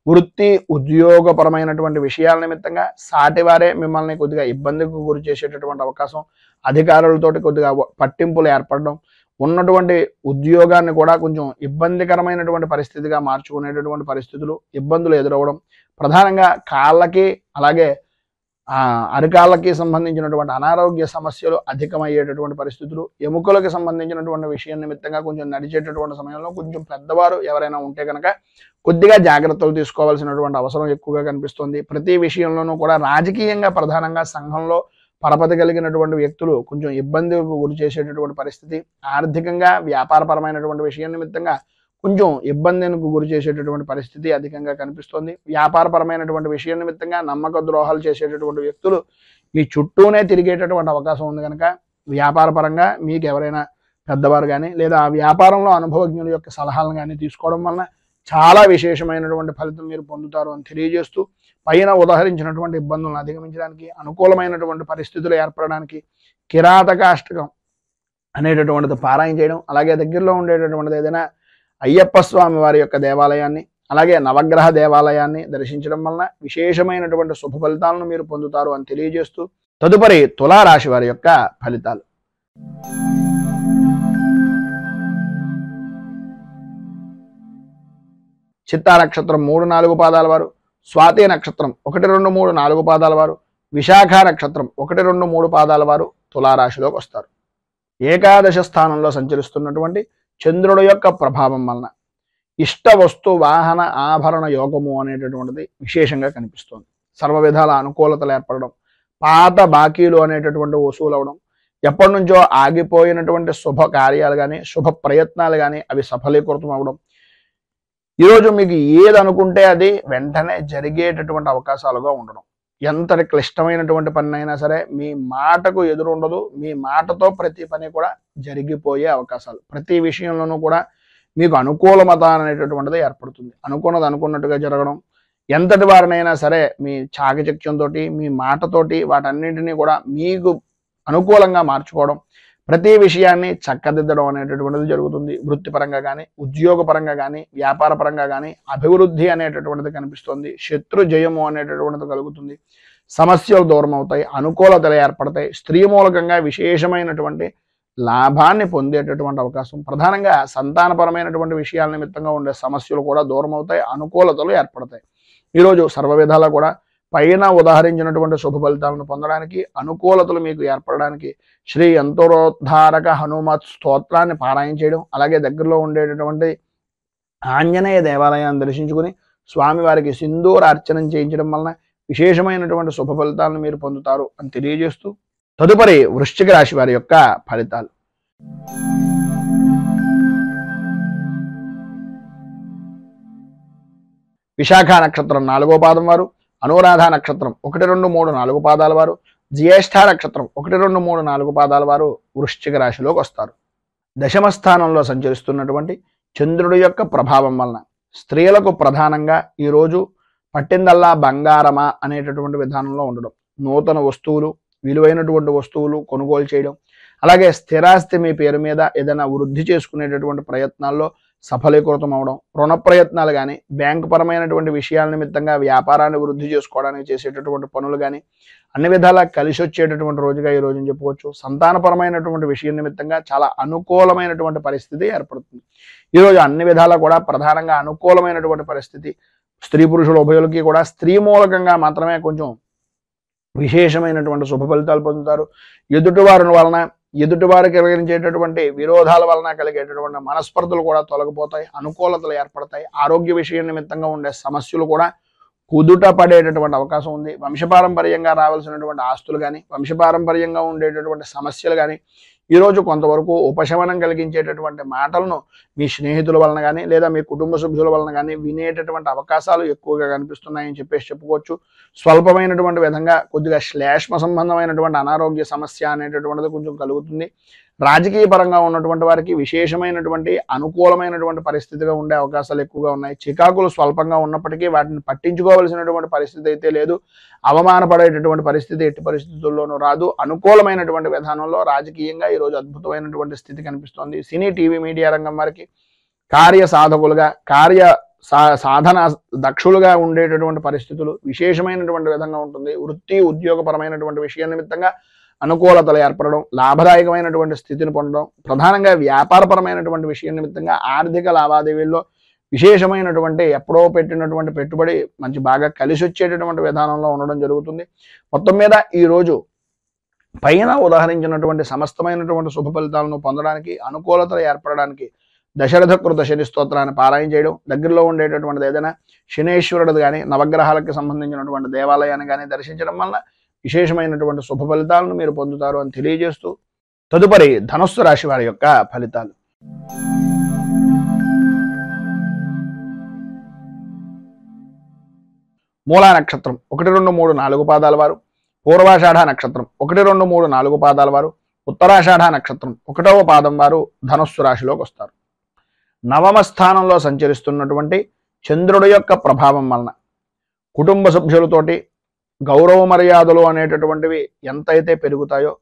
వృత్తి ఉద్యోగపరమైనటువంటి విషయాల నిమిత్తంగా సాటివారే మిమ్మల్ని కొద్దిగా ఇబ్బందికి గురి చేసేటటువంటి అవకాశం, అధికారులతోటి కొద్దిగా పట్టింపులు ఏర్పడడం, ఉన్నటువంటి ఉద్యోగాన్ని కూడా కొంచెం ఇబ్బందికరమైనటువంటి పరిస్థితిగా మార్చుకునేటటువంటి పరిస్థితులు, ఇబ్బందులు ఎదురవ్వడం, ప్రధానంగా కాళ్ళకి అలాగే అరికాళ్ళకి సంబంధించినటువంటి అనారోగ్య సమస్యలు అధికమయ్యేటటువంటి పరిస్థితులు, ఎముకలకు సంబంధించినటువంటి విషయం నిమిత్తంగా కొంచెం నడిచేటటువంటి సమయంలో కొంచెం పెద్దవారు ఎవరైనా ఉంటే కనుక కొద్దిగా జాగ్రత్తలు తీసుకోవాల్సినటువంటి అవసరం ఎక్కువగా కనిపిస్తుంది. ప్రతి విషయంలోనూ కూడా రాజకీయంగా ప్రధానంగా సంఘంలో పరపతి కలిగినటువంటి వ్యక్తులు కొంచెం ఇబ్బందికి గురి చేసేటటువంటి పరిస్థితి, ఆర్థికంగా వ్యాపారపరమైనటువంటి విషయం నిమిత్తంగా కొంచెం ఇబ్బందికి గురి చేసేటటువంటి పరిస్థితి అధికంగా కనిపిస్తుంది. వ్యాపారపరమైనటువంటి విషయం నిమిత్తంగా నమ్మక ద్రోహాలు చేసేటటువంటి వ్యక్తులు మీ చుట్టూనే తిరిగేటటువంటి అవకాశం ఉంది కనుక వ్యాపార పరంగా మీకు ఎవరైనా పెద్దవారు కానీ లేదా ఆ వ్యాపారంలో అనుభవజ్ఞుల యొక్క సలహాలను కానీ తీసుకోవడం వలన చాలా విశేషమైనటువంటి ఫలితం మీరు పొందుతారు అని తెలియజేస్తూ, పైన ఉదాహరించినటువంటి ఇబ్బందులను అధిగమించడానికి, అనుకూలమైనటువంటి పరిస్థితులు ఏర్పడడానికి కిరాతకాష్టకం అనేటటువంటిది పారాయణ చేయడం, అలాగే దగ్గరలో ఉండేటటువంటిది ఏదైనా అయ్యప్ప స్వామి వారి యొక్క దేవాలయాన్ని, అలాగే నవగ్రహ దేవాలయాన్ని దర్శించడం వలన విశేషమైనటువంటి శుభ ఫలితాలను మీరు పొందుతారు అని తెలియజేస్తూ, తదుపరి తులారాశి వారి యొక్క ఫలితాలు. చిత్తా నక్షత్రం 3, 4 పాదాల వారు, స్వాతి నక్షత్రం 1, 2, 3, 4 పాదాల వారు, విశాఖ నక్షత్రం 1, 2, 3 పాదాల వారు తులారాశిలోకి వస్తారు. ఏకాదశ స్థానంలో సంచరిస్తున్నటువంటి చంద్రుడు యొక్క ప్రభావం వలన ఇష్ట వస్తు వాహన ఆభరణ యోగము అనేటటువంటిది విశేషంగా కనిపిస్తుంది. సర్వ విధాల అనుకూలతలు ఏర్పడడం, పాత బాకీలు అనేటటువంటి వసూలు అవడం, ఎప్పటి నుంచో ఆగిపోయినటువంటి శుభ కార్యాలు కానీ శుభ ప్రయత్నాలు కానీ అవి సఫలీకృతం అవడం, ఈరోజు మీకు ఏది అనుకుంటే అది వెంటనే జరిగేటటువంటి అవకాశాలుగా ఉండడం. ఎంతటి క్లిష్టమైనటువంటి పని అయినా సరే మీ మాటకు ఎదురు ఉండదు, మీ మాటతో ప్రతి పని కూడా జరిగిపోయే అవకాశాలు, ప్రతి విషయంలోనూ కూడా మీకు అనుకూలమత అనేటటువంటిది ఏర్పడుతుంది. అనుకున్నది అనుకున్నట్టుగా జరగడం, ఎంతటి వారినైనా సరే మీ చాకచక్యంతో మీ మాటతోటి వాటన్నింటినీ కూడా మీకు అనుకూలంగా మార్చుకోవడం, ప్రతి విషయాన్ని చక్కదిద్దడం అనేటటువంటిది జరుగుతుంది. వృత్తిపరంగా కానీ ఉద్యోగపరంగా కానీ వ్యాపార పరంగా కానీ అభివృద్ధి అనేటటువంటిది కనిపిస్తుంది. శత్రు జయము అనేటటువంటిది కలుగుతుంది. సమస్యలు దూరం అవుతాయి, అనుకూలతలు ఏర్పడతాయి. స్త్రీ మూలకంగా విశేషమైనటువంటి లాభాన్ని పొందేటటువంటి అవకాశం, ప్రధానంగా సంతానపరమైనటువంటి విషయాల నిమిత్తంగా ఉండే సమస్యలు కూడా దూరం అవుతాయి, అనుకూలతలు ఏర్పడతాయి. ఈరోజు సర్వ విధాలా కూడా పైన ఉదాహరించినటువంటి శుభ ఫలితాలను పొందడానికి, అనుకూలతలు మీకు ఏర్పడడానికి శ్రీ యంత్రోద్ధారక హనుమత్ స్తోత్రాన్ని పారాయణ చేయడం, అలాగే దగ్గరలో ఉండేటటువంటి ఆంజనేయ దేవాలయాన్ని దర్శించుకుని స్వామివారికి సింధూర అర్చనం చేయించడం వలన విశేషమైనటువంటి శుభ ఫలితాలను మీరు పొందుతారు అని తెలియజేస్తూ, తదుపరి వృశ్చిక రాశి వారి యొక్క ఫలితాలు. విశాఖ నక్షత్రం 4వ పాదం వారు, అనురాధ నక్షత్రం 1, 2, 3, 4 పాదాల వారు, జ్యేష్ఠ నక్షత్రం 1, 2, 3, 4 పాదాల వారు వృశ్చిక రాశిలోకి వస్తారు. దశమ స్థానంలో సంచరిస్తున్నటువంటి చంద్రుడి యొక్క ప్రభావం వలన స్త్రీలకు ప్రధానంగా ఈరోజు పట్టిందల్లా బంగారమా అనేటటువంటి విధానంలో ఉండడం, నూతన వస్తువులు, విలువైనటువంటి వస్తువులు కొనుగోలు చేయడం, అలాగే స్థిరాస్తి మీ పేరు మీద ఏదైనా వృద్ధి చేసుకునేటటువంటి ప్రయత్నాల్లో సఫలీకృతం అవడం, రుణ ప్రయత్నాలు కానీ బ్యాంకు పరమైనటువంటి విషయాల నిమిత్తంగా వ్యాపారాన్ని వృద్ధి చేసుకోవడానికి చేసేటటువంటి పనులు కానీ అన్ని విధాలా కలిసి వచ్చేటటువంటి రోజుగా ఈ రోజుని చెప్పుకోవచ్చు. సంతానపరమైనటువంటి విషయం నిమిత్తంగా చాలా అనుకూలమైనటువంటి పరిస్థితి ఏర్పడుతుంది. ఈరోజు అన్ని విధాలా కూడా ప్రధానంగా అనుకూలమైనటువంటి పరిస్థితి. స్త్రీ పురుషుల ఉభయులకి కూడా స్త్రీ మూలకంగా మాత్రమే కొంచెం విశేషమైనటువంటి శుభ ఫలితాలు పొందుతారు. ఎదుటివారి వలన ఎదుటివారికి కలిగించేటటువంటి విరోధాల వలన కలిగేటటువంటి మనస్పర్ధలు కూడా తొలగిపోతాయి, అనుకూలతలు ఏర్పడతాయి. ఆరోగ్య విషయం నిమిత్తంగా ఉండే సమస్యలు కూడా కుదుట పడేటటువంటి అవకాశం ఉంది. వంశపారంపర్యంగా రావాల్సినటువంటి ఆస్తులు కానీ వంశపారంపర్యంగా ఉండేటటువంటి సమస్యలు కానీ ఈరోజు కొంతవరకు ఉపశమనం కలిగించేటటువంటి మాటలను మీ స్నేహితుల వలన కానీ లేదా మీ కుటుంబ సభ్యుల వలన కానీ వినేటటువంటి అవకాశాలు ఎక్కువగా కనిపిస్తున్నాయని చెప్పుకోవచ్చు. స్వల్పమైనటువంటి విధంగా కొద్దిగా శ్లేష్మ సంబంధమైనటువంటి అనారోగ్య సమస్య అనేటటువంటిది కొంచెం కలుగుతుంది. రాజకీయ పరంగా ఉన్నటువంటి వారికి విశేషమైనటువంటి అనుకూలమైనటువంటి పరిస్థితిగా ఉండే అవకాశాలు ఎక్కువగా ఉన్నాయి. చికాకులు స్వల్పంగా ఉన్నప్పటికీ వాటిని పట్టించుకోవాల్సినటువంటి పరిస్థితి అయితే లేదు. అవమానపడేటటువంటి పరిస్థితి ఎట్టి పరిస్థితుల్లోనూ రాదు. అనుకూలమైనటువంటి విధానంలో రాజకీయంగా ఈరోజు అద్భుతమైనటువంటి స్థితి కనిపిస్తోంది. సినీ టీవీ మీడియా రంగం వారికి కార్య సాధకులుగా సాధన దక్షులుగా ఉండేటటువంటి పరిస్థితులు విశేషమైనటువంటి విధంగా ఉంటుంది. వృత్తి ఉద్యోగపరమైనటువంటి విషయం నిమిత్తంగా అనుకూలతలు ఏర్పడడం, లాభదాయకమైనటువంటి స్థితిని పొందడం, ప్రధానంగా వ్యాపారపరమైనటువంటి విషయం నిమిత్తంగా ఆర్థిక లావాదేవీల్లో విశేషమైనటువంటి ఎప్పుడో పెట్టినటువంటి పెట్టుబడి మంచి బాగా కలిసి వచ్చేటటువంటి విధానంలో ఉండడం జరుగుతుంది. మొత్తం మీద ఈరోజు పైన ఉదాహరించినటువంటి సమస్తమైనటువంటి శుభ ఫలితాలను పొందడానికి, అనుకూలతలు ఏర్పడడానికి దశరథకృత శని స్తోత్రాన్ని పారాయణ చేయడం, దగ్గరలో ఉండేటటువంటిది ఏదైనా శనేశ్వరుడు కానీ నవగ్రహాలకు సంబంధించినటువంటి దేవాలయాన్ని కానీ దర్శించడం వల్ల విశేషమైనటువంటి శుభ ఫలితాలను మీరు పొందుతారు అని తెలియజేస్తూ, తదుపరి ధనుస్సు రాశి వారి యొక్క ఫలితాలు. మూలా నక్షత్రం 1, 2, 3, 4 పాదాల వారు, పూర్వాషాఢ నక్షత్రం 1, 2, 3, 4 పాదాల వారు, ఉత్తరాషాఢ నక్షత్రం 1వ పాదం వారు ధనుస్సు రాశిలోకి వస్తారు. నవమ స్థానంలో సంచరిస్తున్నటువంటి చంద్రుడి యొక్క ప్రభావం వలన కుటుంబ సభ్యులతోటి గౌరవ మర్యాదలు అనేటటువంటివి ఎంతైతే పెరుగుతాయో,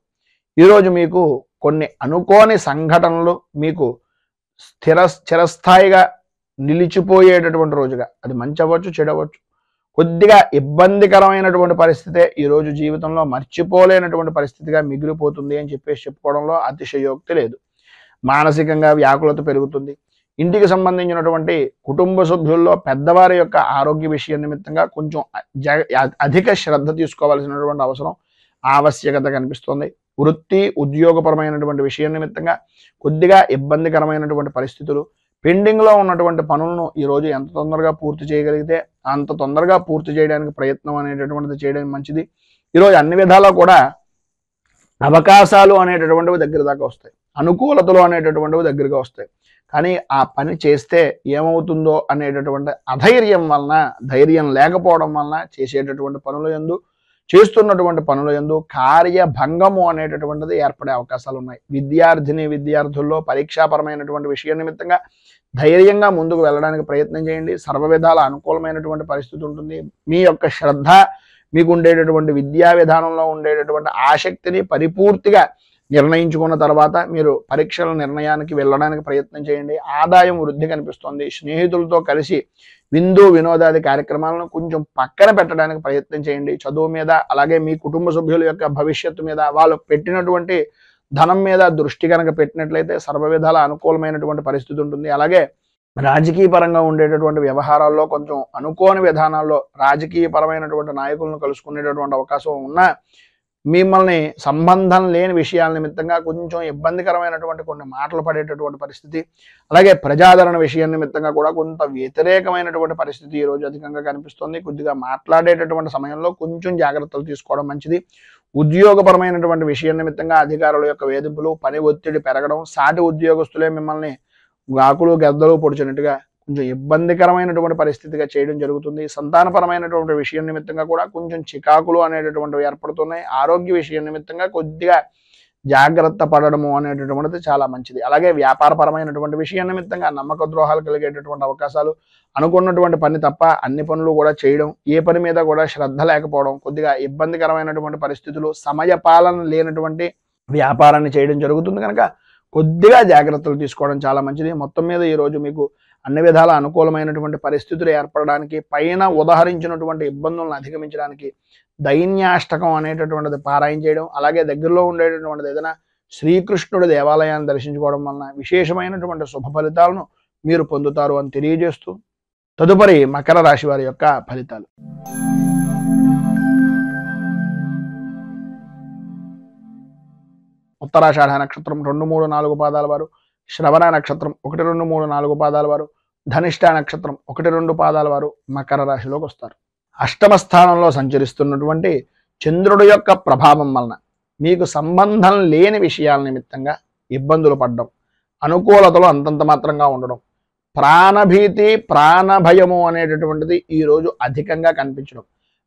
ఈరోజు మీకు కొన్ని అనుకోని సంఘటనలు మీకు చిరస్థాయిగా నిలిచిపోయేటటువంటి రోజుగా, అది మంచి అవ్వచ్చు చెడవచ్చు, కొద్దిగా ఇబ్బందికరమైనటువంటి పరిస్థితే ఈరోజు జీవితంలో మర్చిపోలేనటువంటి పరిస్థితిగా మిగిలిపోతుంది అని చెప్పుకోవడంలో అతిశయోక్తి లేదు. మానసికంగా వ్యాకులత పెరుగుతుంది. ఇంటికి సంబంధించినటువంటి కుటుంబ సభ్యుల్లో పెద్దవారి యొక్క ఆరోగ్య విషయం నిమిత్తంగా కొంచెం అధిక శ్రద్ధ తీసుకోవాల్సినటువంటి అవసరం ఆవశ్యకత కనిపిస్తుంది. వృత్తి ఉద్యోగపరమైనటువంటి విషయం నిమిత్తంగా కొద్దిగా ఇబ్బందికరమైనటువంటి పరిస్థితులు, పెండింగ్లో ఉన్నటువంటి పనులను ఈరోజు ఎంత తొందరగా పూర్తి చేయగలిగితే అంత తొందరగా పూర్తి చేయడానికి ప్రయత్నం అనేటటువంటిది చేయడం మంచిది. ఈరోజు అన్ని విధాలా కూడా అవకాశాలు అనేటటువంటివి దగ్గర దాకా వస్తాయి, అనుకూలతలు అనేటటువంటివి దగ్గరగా వస్తాయి. కానీ ఆ పని చేస్తే ఏమవుతుందో అనేటటువంటి అధైర్యం వలన, ధైర్యం లేకపోవడం వలన చేస్తున్నటువంటి పనుల యందు కార్యభంగము అనేటటువంటిది ఏర్పడే అవకాశాలు ఉన్నాయి. విద్యార్థుల్లో పరీక్షాపరమైనటువంటి విషయం నిమిత్తంగా ధైర్యంగా ముందుకు వెళ్ళడానికి ప్రయత్నం చేయండి. సర్వ విధాల అనుకూలమైనటువంటి పరిస్థితి ఉంటుంది. మీ యొక్క శ్రద్ధ, మీకు ఉండేటటువంటి విద్యా విధానంలో ఉండేటటువంటి ఆసక్తిని పరిపూర్తిగా నిర్ణయించుకున్న తర్వాత మీరు పరీక్షల నిర్ణయానికి వెళ్ళడానికి ప్రయత్నం చేయండి. ఆదాయం వృద్ధి కనిపిస్తుంది. స్నేహితులతో కలిసి విందు వినోదాది కార్యక్రమాలను కొంచెం పక్కన పెట్టడానికి ప్రయత్నం చేయండి. చదువు మీద, అలాగే మీ కుటుంబ సభ్యుల యొక్క భవిష్యత్తు మీద, వాళ్ళు పెట్టినటువంటి ధనం మీద దృష్టి కనుక పెట్టినట్లయితే సర్వ విధాల అనుకూలమైనటువంటి పరిస్థితి ఉంటుంది. అలాగే రాజకీయ పరంగా ఉండేటటువంటి వ్యవహారాల్లో కొంచెం అనుకోని విధానాల్లో రాజకీయ పరమైనటువంటి నాయకులను కలుసుకునేటటువంటి అవకాశం ఉన్నా మిమ్మల్ని సంబంధం లేని విషయాల నిమిత్తంగా కొంచెం ఇబ్బందికరమైనటువంటి కొన్ని మాటలు పడేటటువంటి పరిస్థితి, అలాగే ప్రజాదరణ విషయం నిమిత్తంగా కూడా కొంత వ్యతిరేకమైనటువంటి పరిస్థితి ఈరోజు అధికంగా కనిపిస్తుంది. కొద్దిగా మాట్లాడేటటువంటి సమయంలో కొంచెం జాగ్రత్తలు తీసుకోవడం మంచిది. ఉద్యోగపరమైనటువంటి విషయం నిమిత్తంగా అధికారుల యొక్క వేధింపులు, పని ఒత్తిడి పెరగడం, సాటి ఉద్యోగస్తులే మిమ్మల్ని గాకులు గద్దలు పొడిచినట్టుగా కొంచెం ఇబ్బందికరమైనటువంటి పరిస్థితిగా చేయడం జరుగుతుంది. సంతానపరమైనటువంటి విషయం నిమిత్తంగా కూడా కొంచెం చికాకులు అనేటటువంటివి ఏర్పడుతున్నాయి. ఆరోగ్య విషయం నిమిత్తంగా కొద్దిగా జాగ్రత్త పడడము అనేటటువంటిది చాలా మంచిది. అలాగే వ్యాపారపరమైనటువంటి విషయం నిమిత్తంగా నమ్మక ద్రోహాలు కలిగేటటువంటి అవకాశాలు, అనుకున్నటువంటి పని తప్ప అన్ని పనులు కూడా చేయడం, ఏ పని మీద కూడా శ్రద్ధ లేకపోవడం, కొద్దిగా ఇబ్బందికరమైనటువంటి పరిస్థితులు, సమయపాలన లేనటువంటి వ్యాపారాన్ని చేయడం జరుగుతుంది. కనుక కొద్దిగా జాగ్రత్తలు తీసుకోవడం చాలా మంచిది. మొత్తం మీద ఈరోజు మీకు అన్ని విధాల అనుకూలమైనటువంటి పరిస్థితులు ఏర్పడడానికి, పైన ఉదహరించినటువంటి ఇబ్బందులను అధిగమించడానికి దైన్యాష్టకం అనేటటువంటిది పారాయణ చేయడం, అలాగే దగ్గరలో ఉండేటటువంటిది ఏదైనా శ్రీకృష్ణుడి దేవాలయాన్ని దర్శించుకోవడం వలన విశేషమైనటువంటి శుభ ఫలితాలను మీరు పొందుతారు అని తెలియజేస్తూ, తదుపరి మకర రాశి వారి యొక్క ఫలితాలు. ఉత్తరాషాఢ నక్షత్రం 2, 3, 4 పాదాల వారు, శ్రవణ నక్షత్రం 1, 2, 3, 4 పాదాల వారు, ధనిష్ట నక్షత్రం 1, 2 పాదాల వారు మకర రాశిలోకి వస్తారు. అష్టమ స్థానంలో సంచరిస్తున్నటువంటి చంద్రుడి యొక్క ప్రభావం వలన మీకు సంబంధం లేని విషయాల నిమిత్తంగా ఇబ్బందులు పడడం, అనుకూలతలు అంతంత మాత్రంగా ఉండడం, ప్రాణభీతి, ప్రాణభయము అనేటటువంటిది ఈరోజు అధికంగా కనిపించడం,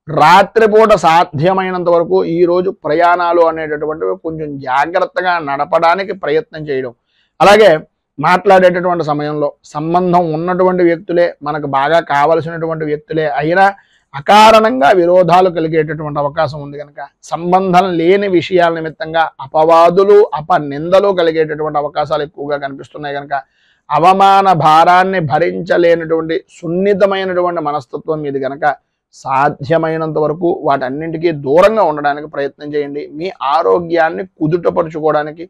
రాత్రిపూట సాధ్యమైనంత వరకు ఈరోజు ప్రయాణాలు అనేటటువంటివి కొంచెం జాగ్రత్తగా నడపడానికి ప్రయత్నం చేయడం, అలాగే మాట్లాడేటటువంటి సమయంలో సంబంధం ఉన్నటువంటి వ్యక్తులే, మనకు బాగా కావలసినటువంటి వ్యక్తులే అయినా అకారణంగా విరోధాలు కలిగేటటువంటి అవకాశం ఉంది. కనుక సంబంధం లేని విషయాల నిమిత్తంగా అపవాదులు, అపనిందలు కలిగేటటువంటి అవకాశాలు ఎక్కువగా కనిపిస్తున్నాయి. కనుక అవమాన భారాన్ని భరించలేనటువంటి సున్నితమైనటువంటి మనస్తత్వం మీది కనుక సాధ్యమైనంత వరకు వాటన్నింటికీ దూరంగా ఉండడానికి ప్రయత్నం చేయండి. మీ ఆరోగ్యాన్ని కుదుటపరుచుకోవడానికి,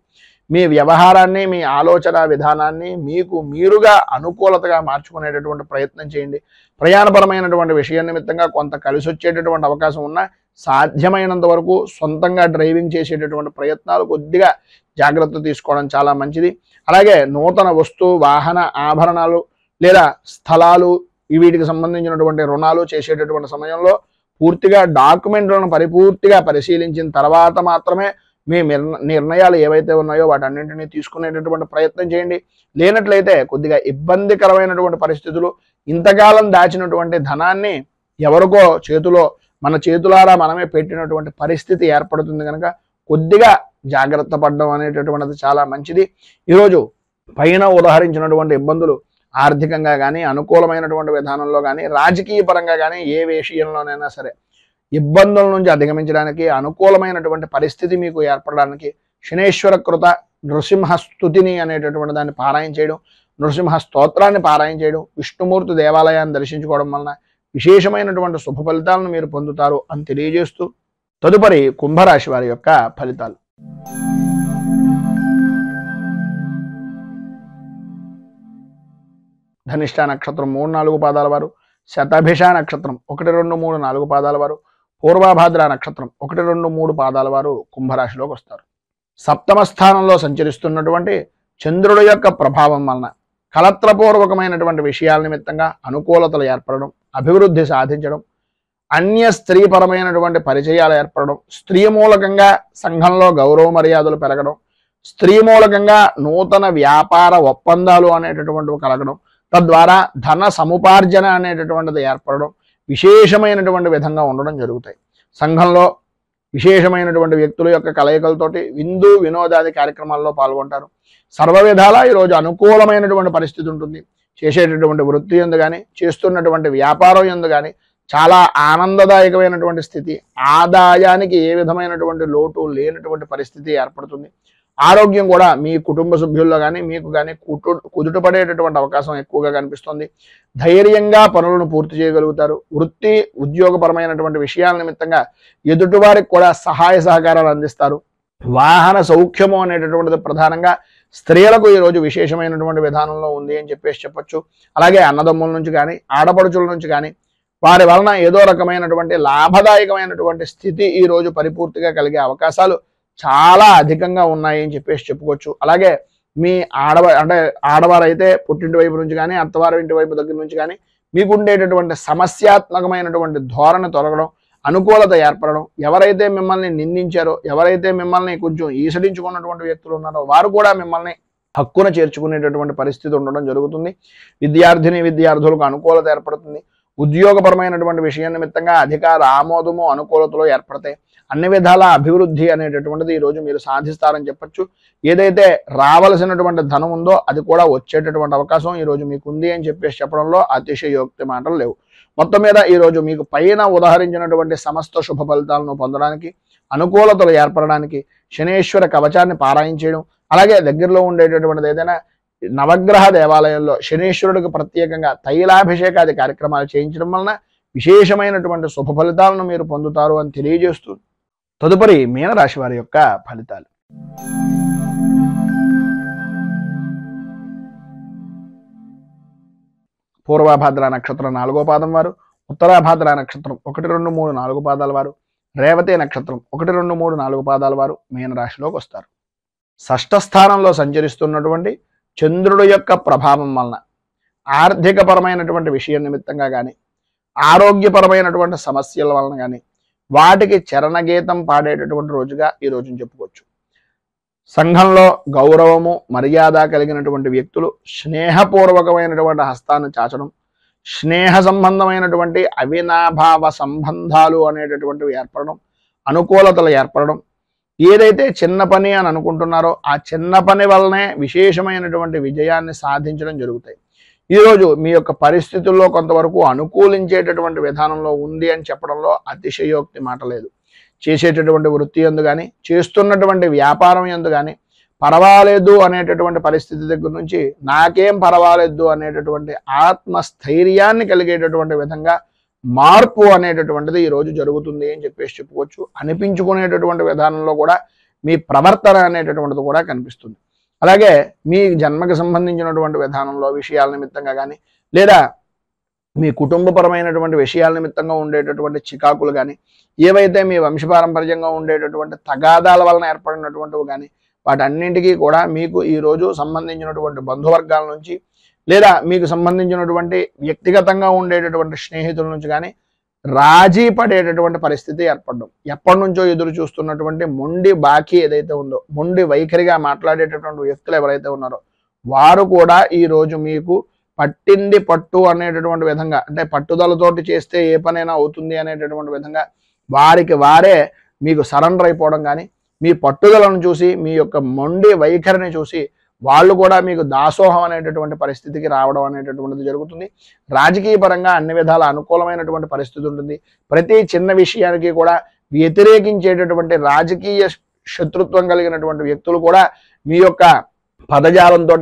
మీ వ్యవహారాన్ని, మీ ఆలోచన విధానాన్ని మీకు మీరుగా అనుకూలతగా మార్చుకునేటటువంటి ప్రయత్నం చేయండి. ప్రయాణపరమైనటువంటి విషయం నిమిత్తంగా కొంత కలిసి వచ్చేటటువంటి అవకాశం ఉన్నా సాధ్యమైనంత వరకు సొంతంగా డ్రైవింగ్ చేసేటటువంటి ప్రయత్నాలు కొద్దిగా జాగ్రత్త తీసుకోవడం చాలా మంచిది. అలాగే నూతన వస్తు వాహన ఆభరణాలు లేదా స్థలాలు, వీటికి సంబంధించినటువంటి రుణాలు చేసేటటువంటి సమయంలో పూర్తిగా డాక్యుమెంట్లను పరిపూర్తిగా పరిశీలించిన తర్వాత మాత్రమే మీ నిర్ణయాలు ఏవైతే ఉన్నాయో వాటన్నింటినీ తీసుకునేటటువంటి ప్రయత్నం చేయండి. లేనట్లయితే కొద్దిగా ఇబ్బందికరమైనటువంటి పరిస్థితులు, ఇంతకాలం దాచినటువంటి ధనాన్ని ఎవరికో మన చేతులారా మనమే పెట్టినటువంటి పరిస్థితి ఏర్పడుతుంది. కనుక కొద్దిగా జాగ్రత్త పడడం అనేటటువంటిది చాలా మంచిది. ఈరోజు పైన ఉదాహరించినటువంటి ఇబ్బందులు ఆర్థికంగా కానీ, అనుకూలమైనటువంటి విధానంలో కానీ, రాజకీయ పరంగా కానీ, ఏ విషయంలోనైనా సరే ఇబ్బందుల నుంచి అధిగమించడానికి, అనుకూలమైనటువంటి పరిస్థితి మీకు ఏర్పడడానికి శనేశ్వర కృత నృసింహ స్తుతిని అనేటటువంటి దాన్ని పారాయణ చేయడం, నృసింహ స్తోత్రాన్ని పారాయణ చేయడం, విష్ణుమూర్తి దేవాలయాన్ని దర్శించుకోవడం వలన విశేషమైనటువంటి శుభ ఫలితాలను మీరు పొందుతారు అని తెలియజేస్తూ, తదుపరి కుంభరాశి వారి యొక్క ఫలితాలు. ధనిష్ట నక్షత్రం 3-4 పాదాల వారు, శతభిష నక్షత్రం 1, 2, 3, 4 పాదాల వారు, పూర్వభాద్ర నక్షత్రం 1, 2, 3 పాదాల వారు కుంభరాశిలోకి వస్తారు. సప్తమ స్థానంలో సంచరిస్తున్నటువంటి చంద్రుడి యొక్క ప్రభావం వలన కలత్రపూర్వకమైనటువంటి విషయాల నిమిత్తంగా అనుకూలతలు ఏర్పడడం, అభివృద్ధి సాధించడం, అన్య స్త్రీపరమైనటువంటి పరిచయాలు ఏర్పడడం, స్త్రీ మూలకంగా సంఘంలో గౌరవ మర్యాదలు పెరగడం, స్త్రీ మూలకంగా నూతన వ్యాపార ఒప్పందాలు అనేటటువంటివి కలగడం, తద్వారా ధన సముపార్జన అనేటటువంటిది ఏర్పడడం, విశేషమైనటువంటి విధంగా ఉండడం జరుగుతాయి. సంఘంలో విశేషమైనటువంటి వ్యక్తుల యొక్క కలయికలతోటి విందు వినోదాది కార్యక్రమాల్లో పాల్గొంటారు. సర్వ విధాలా ఈరోజు అనుకూలమైనటువంటి పరిస్థితి ఉంటుంది. చేసేటటువంటి వృత్తి యందు కానీ, చేస్తున్నటువంటి వ్యాపారం యందు కానీ చాలా ఆనందదాయకమైనటువంటి స్థితి, ఆదాయానికి ఏ విధమైనటువంటి లోటు లేనటువంటి పరిస్థితి ఏర్పడుతుంది. ఆరోగ్యం కూడా మీ కుటుంబ సభ్యుల్లో కానీ, మీకు కానీ కుదుటపడేటటువంటి అవకాశం ఎక్కువగా కనిపిస్తుంది. ధైర్యంగా పనులను పూర్తి చేయగలుగుతారు. వృత్తి ఉద్యోగపరమైనటువంటి విషయాల నిమిత్తంగా ఎదుటివారికి కూడా సహాయ సహకారాలు అందిస్తారు. వాహన సౌఖ్యము అనేటటువంటిది ప్రధానంగా స్త్రీలకు ఈరోజు విశేషమైనటువంటి విధానంలో ఉంది అని చెప్పొచ్చు. అలాగే అన్నదమ్ముల నుంచి కానీ, ఆడపడుచుల నుంచి కానీ వారి వలన ఏదో రకమైనటువంటి లాభదాయకమైనటువంటి స్థితి ఈరోజు పరిపూర్తిగా కలిగే అవకాశాలు చాలా అధికంగా ఉన్నాయి అని చెప్పుకోవచ్చు. అలాగే మీ ఆడవారైతే పుట్టింటి వైపు నుంచి కానీ, అత్తవారి ఇంటి వైపు దగ్గర నుంచి కానీ మీకు ఉండేటటువంటి సమస్యాత్మకమైనటువంటి ధోరణి తొలగడం, అనుకూలత ఏర్పడడం, ఎవరైతే మిమ్మల్ని నిందించారో, ఎవరైతే మిమ్మల్ని కొంచెం ఈసడించుకున్నటువంటి వ్యక్తులు ఉన్నారో వారు కూడా మిమ్మల్ని హక్కున చేర్చుకునేటటువంటి పరిస్థితి ఉండడం జరుగుతుంది. విద్యార్థులకు అనుకూలత ఏర్పడుతుంది. ఉద్యోగపరమైనటువంటి విషయం నిమిత్తంగా అధికార ఆమోదము, అనుకూలతలు ఏర్పడతాయి. అన్ని విధాల అభివృద్ధి అనేటటువంటిది ఈరోజు మీరు సాధిస్తారని చెప్పచ్చు. ఏదైతే రావలసినటువంటి ధనం ఉందో అది కూడా వచ్చేటటువంటి అవకాశం ఈరోజు మీకు ఉంది అని చెప్పడంలో అతిశయోక్తి మాటలు లేవు. మొత్తం మీద ఈరోజు మీకు పైన ఉదాహరించినటువంటి సమస్త శుభ ఫలితాలను పొందడానికి, అనుకూలతలు ఏర్పడడానికి శనేశ్వర కవచాన్ని పారాయణ చేయడం, అలాగే దగ్గరలో ఉండేటటువంటిది ఏదైనా నవగ్రహ దేవాలయంలో శనీశ్వరుడికి ప్రత్యేకంగా తైలాభిషేకాది కార్యక్రమాలు చేయించడం వలన విశేషమైనటువంటి శుభ ఫలితాలను మీరు పొందుతారు అని తెలియజేస్తూ, తదుపరి మీనరాశి వారి యొక్క ఫలితాలు. పూర్వభాద్ర నక్షత్రం 4వ పాదం వారు, ఉత్తరాభాద్ర నక్షత్రం 1, 2, 3, 4 పాదాల వారు, రేవతి నక్షత్రం 1, 2, 3, 4 పాదాల వారు మీనరాశిలోకి వస్తారు. షష్ఠ స్థానంలో సంచరిస్తున్నటువంటి చంద్రుడు యొక్క ప్రభావం వలన ఆర్థికపరమైనటువంటి విషయం నిమిత్తంగా కానీ, ఆరోగ్యపరమైనటువంటి సమస్యల వలన కానీ వాటికి చరణగీతం పాడేటటువంటి రోజుగా ఈ రోజుని చెప్పుకోవచ్చు. సంఘంలో గౌరవము, మర్యాద కలిగినటువంటి వ్యక్తులు స్నేహపూర్వకమైనటువంటి హస్తాన్ని చాచడం, స్నేహ సంబంధమైనటువంటి అవినాభావ సంబంధాలు అనేటటువంటివి ఏర్పడడం, అనుకూలతలు ఏర్పడడం, ఏదైతే చిన్న పని అని అనుకుంటున్నారో ఆ చిన్న పని వల్లనే విశేషమైనటువంటి విజయాన్ని సాధించడం జరుగుతాయి. ఈరోజు మీ యొక్క పరిస్థితుల్లో కొంతవరకు అనుకూలించేటటువంటి విధానంలో ఉంది అని చెప్పడంలో అతిశయోక్తి మాట లేదు. చేసేటటువంటి వృత్తి యందు కానీ, చేస్తున్నటువంటి వ్యాపారం యందు కానీ పర్వాలేదు అనేటటువంటి పరిస్థితి దగ్గర నుంచి నాకేం పర్వాలేదు అనేటటువంటి ఆత్మస్థైర్యాన్ని కలిగేటటువంటి విధంగా మార్పు అనేటటువంటిది ఈరోజు జరుగుతుంది అని చెప్పుకోవచ్చు. అనిపించుకునేటటువంటి విధానంలో కూడా మీ ప్రవర్తన అనేటటువంటిది కూడా కనిపిస్తుంది. అలాగే మీ జన్మకి సంబంధించినటువంటి విధానంలో విషయాల నిమిత్తంగా కానీ, లేదా మీ కుటుంబపరమైనటువంటి విషయాల నిమిత్తంగా ఉండేటటువంటి చికాకులు కానీ, ఏవైతే మీ వంశపారంపర్యంగా ఉండేటటువంటి తగాదాల వలన ఏర్పడినటువంటివి కానీ వాటన్నింటికీ కూడా మీకు ఈరోజు సంబంధించినటువంటి బంధువర్గాల నుంచి, లేదా మీకు సంబంధించినటువంటి వ్యక్తిగతంగా ఉండేటటువంటి స్నేహితుల నుంచి కానీ రాజీ పడేటటువంటి పరిస్థితి ఏర్పడడం, ఎప్పటి నుంచో ఎదురు చూస్తున్నటువంటి మొండి బాకీ ఏదైతే ఉందో, మొండి వైఖరిగా మాట్లాడేటటువంటి వ్యక్తులు ఎవరైతే ఉన్నారో వారు కూడా ఈరోజు మీకు పట్టింది పట్టు అనేటటువంటి విధంగా, అంటే పట్టుదలతోటి చేస్తే ఏ పనైనా అవుతుంది అనేటటువంటి విధంగా వారికి వారే మీకు సరెండర్ అయిపోవడం కానీ, మీ పట్టుదలను చూసి, మీ యొక్క మొండి వైఖరిని చూసి వాళ్ళు కూడా మీకు దాసోహం అనేటటువంటి పరిస్థితికి రావడం అనేటటువంటిది జరుగుతుంది. రాజకీయ పరంగా అన్ని విధాల అనుకూలమైనటువంటి పరిస్థితి ఉంటుంది. ప్రతి చిన్న విషయానికి కూడా వ్యతిరేకించేటటువంటి రాజకీయ శత్రుత్వం కలిగినటువంటి వ్యక్తులు కూడా మీ యొక్క పదజాలంతో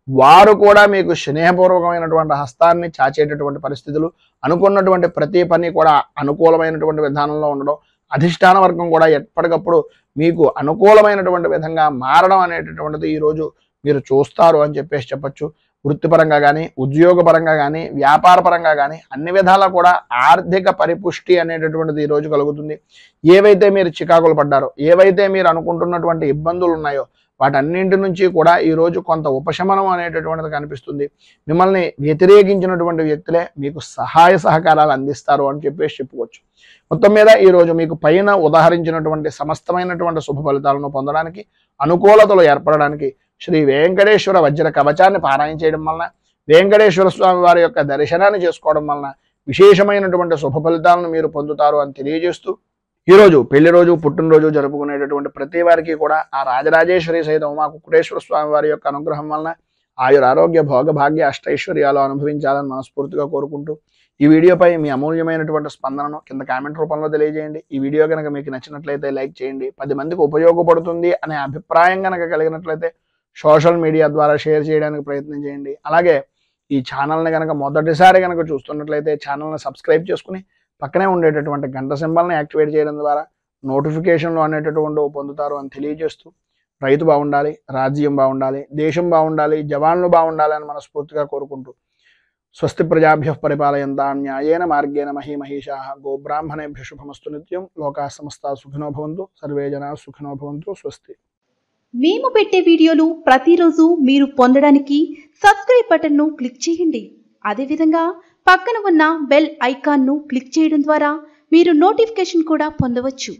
వారు కూడా మీకు స్నేహపూర్వకమైనటువంటి హస్తాన్ని చాచేటటువంటి పరిస్థితులు, అనుకున్నటువంటి ప్రతి పని కూడా అనుకూలమైనటువంటి విధానంలో ఉండడం, అధిష్టాన వర్గం కూడా ఎప్పటికప్పుడు మీకు అనుకూలమైనటువంటి విధంగా మారడం అనేటటువంటిది ఈరోజు మీరు చూస్తారు అని చెప్పొచ్చు. వృత్తిపరంగా కానీ, ఉద్యోగపరంగా కానీ, వ్యాపార పరంగా కానీ అన్ని విధాలా కూడా ఆర్థిక పరిపుష్టి అనేటటువంటిది ఈరోజు కలుగుతుంది. ఏవైతే మీరు చికాకులు పడ్డారో, ఏవైతే మీరు అనుకుంటున్నటువంటి ఇబ్బందులు ఉన్నాయో వాటన్నింటి నుంచి కూడా ఈరోజు కొంత ఉపశమనం అనేటటువంటిది కనిపిస్తుంది. మిమ్మల్ని వ్యతిరేకించినటువంటి వ్యక్తులే మీకు సహాయ సహకారాలు అందిస్తారు అని చెప్పుకోవచ్చు. మొత్తం మీద ఈరోజు మీకు పైన ఉదాహరించినటువంటి సమస్తమైనటువంటి శుభ ఫలితాలను పొందడానికి, అనుకూలతలు ఏర్పడడానికి శ్రీ వెంకటేశ్వర వజ్ర కవచాన్ని పారాయణ చేయడం వలన, వెంకటేశ్వర స్వామి వారి యొక్క దర్శనాన్ని చేసుకోవడం వలన విశేషమైనటువంటి శుభ ఫలితాలను మీరు పొందుతారు అని తెలియజేస్తూ, ఈరోజు పెళ్లి రోజు, పుట్టినరోజు జరుపుకునేటటువంటి ప్రతి వారికి కూడా ఆ రాజరాజేశ్వరి సహిత ఉమా కుక్కుటేశ్వర స్వామి వారి యొక్క అనుగ్రహం వలన ఆయుర ఆరోగ్య భోగ భాగ్య అష్టైశ్వర్యాలు అనుభవించాలని మనస్ఫూర్తిగా కోరుకుంటూ, ఈ వీడియోపై మీ అమూల్యమైనటువంటి స్పందనను కింద కామెంట్ రూపంలో తెలియజేయండి. ఈ వీడియో కనుక మీకు నచ్చినట్లయితే లైక్ చేయండి. 10 మందికి ఉపయోగపడుతుంది అనే అభిప్రాయం కనుక కలిగినట్లయితే సోషల్ మీడియా ద్వారా షేర్ చేయడానికి ప్రయత్నం చేయండి. అలాగే ఈ ఛానల్ని కనుక మొదటిసారి కనుక చూస్తున్నట్లయితే ఛానల్ని సబ్స్క్రైబ్ చేసుకుని పక్కనే ఉండేటటువంటి గంట సింబల్ని యాక్టివేట్ చేయడం ద్వారా నోటిఫికేషన్లు అనేటటువంటి పొందుతారు అని తెలియజేస్తూ, రైతు బాగుండాలి, రాజ్యం బాగుండాలి, దేశం బాగుండాలి, జవాన్లు బాగుండాలి అని మనస్ఫూర్తిగా కోరుకుంటూ, స్వస్తి ప్రజాభ్యః పరిపాలయంతాం న్యాయేన మార్గేణ మహీమహీషాః గోబ్రాహ్మణేభ్యః శుభమస్తు నిత్యం. లోకాః సమస్తాః సుఖినో భవంతు. సర్వే జనాః సుఖినో భవంతు. స్వస్తి. మేము పెట్టే వీడియోలు ప్రతిరోజు మీరు పొందడానికి సబ్స్క్రైబ్ బటన్ను క్లిక్ చేయండి. అదేవిధంగా పక్కన ఉన్న బెల్ ఐకాన్ను క్లిక్ చేయడం ద్వారా మీరు నోటిఫికేషన్ కూడా పొందవచ్చు.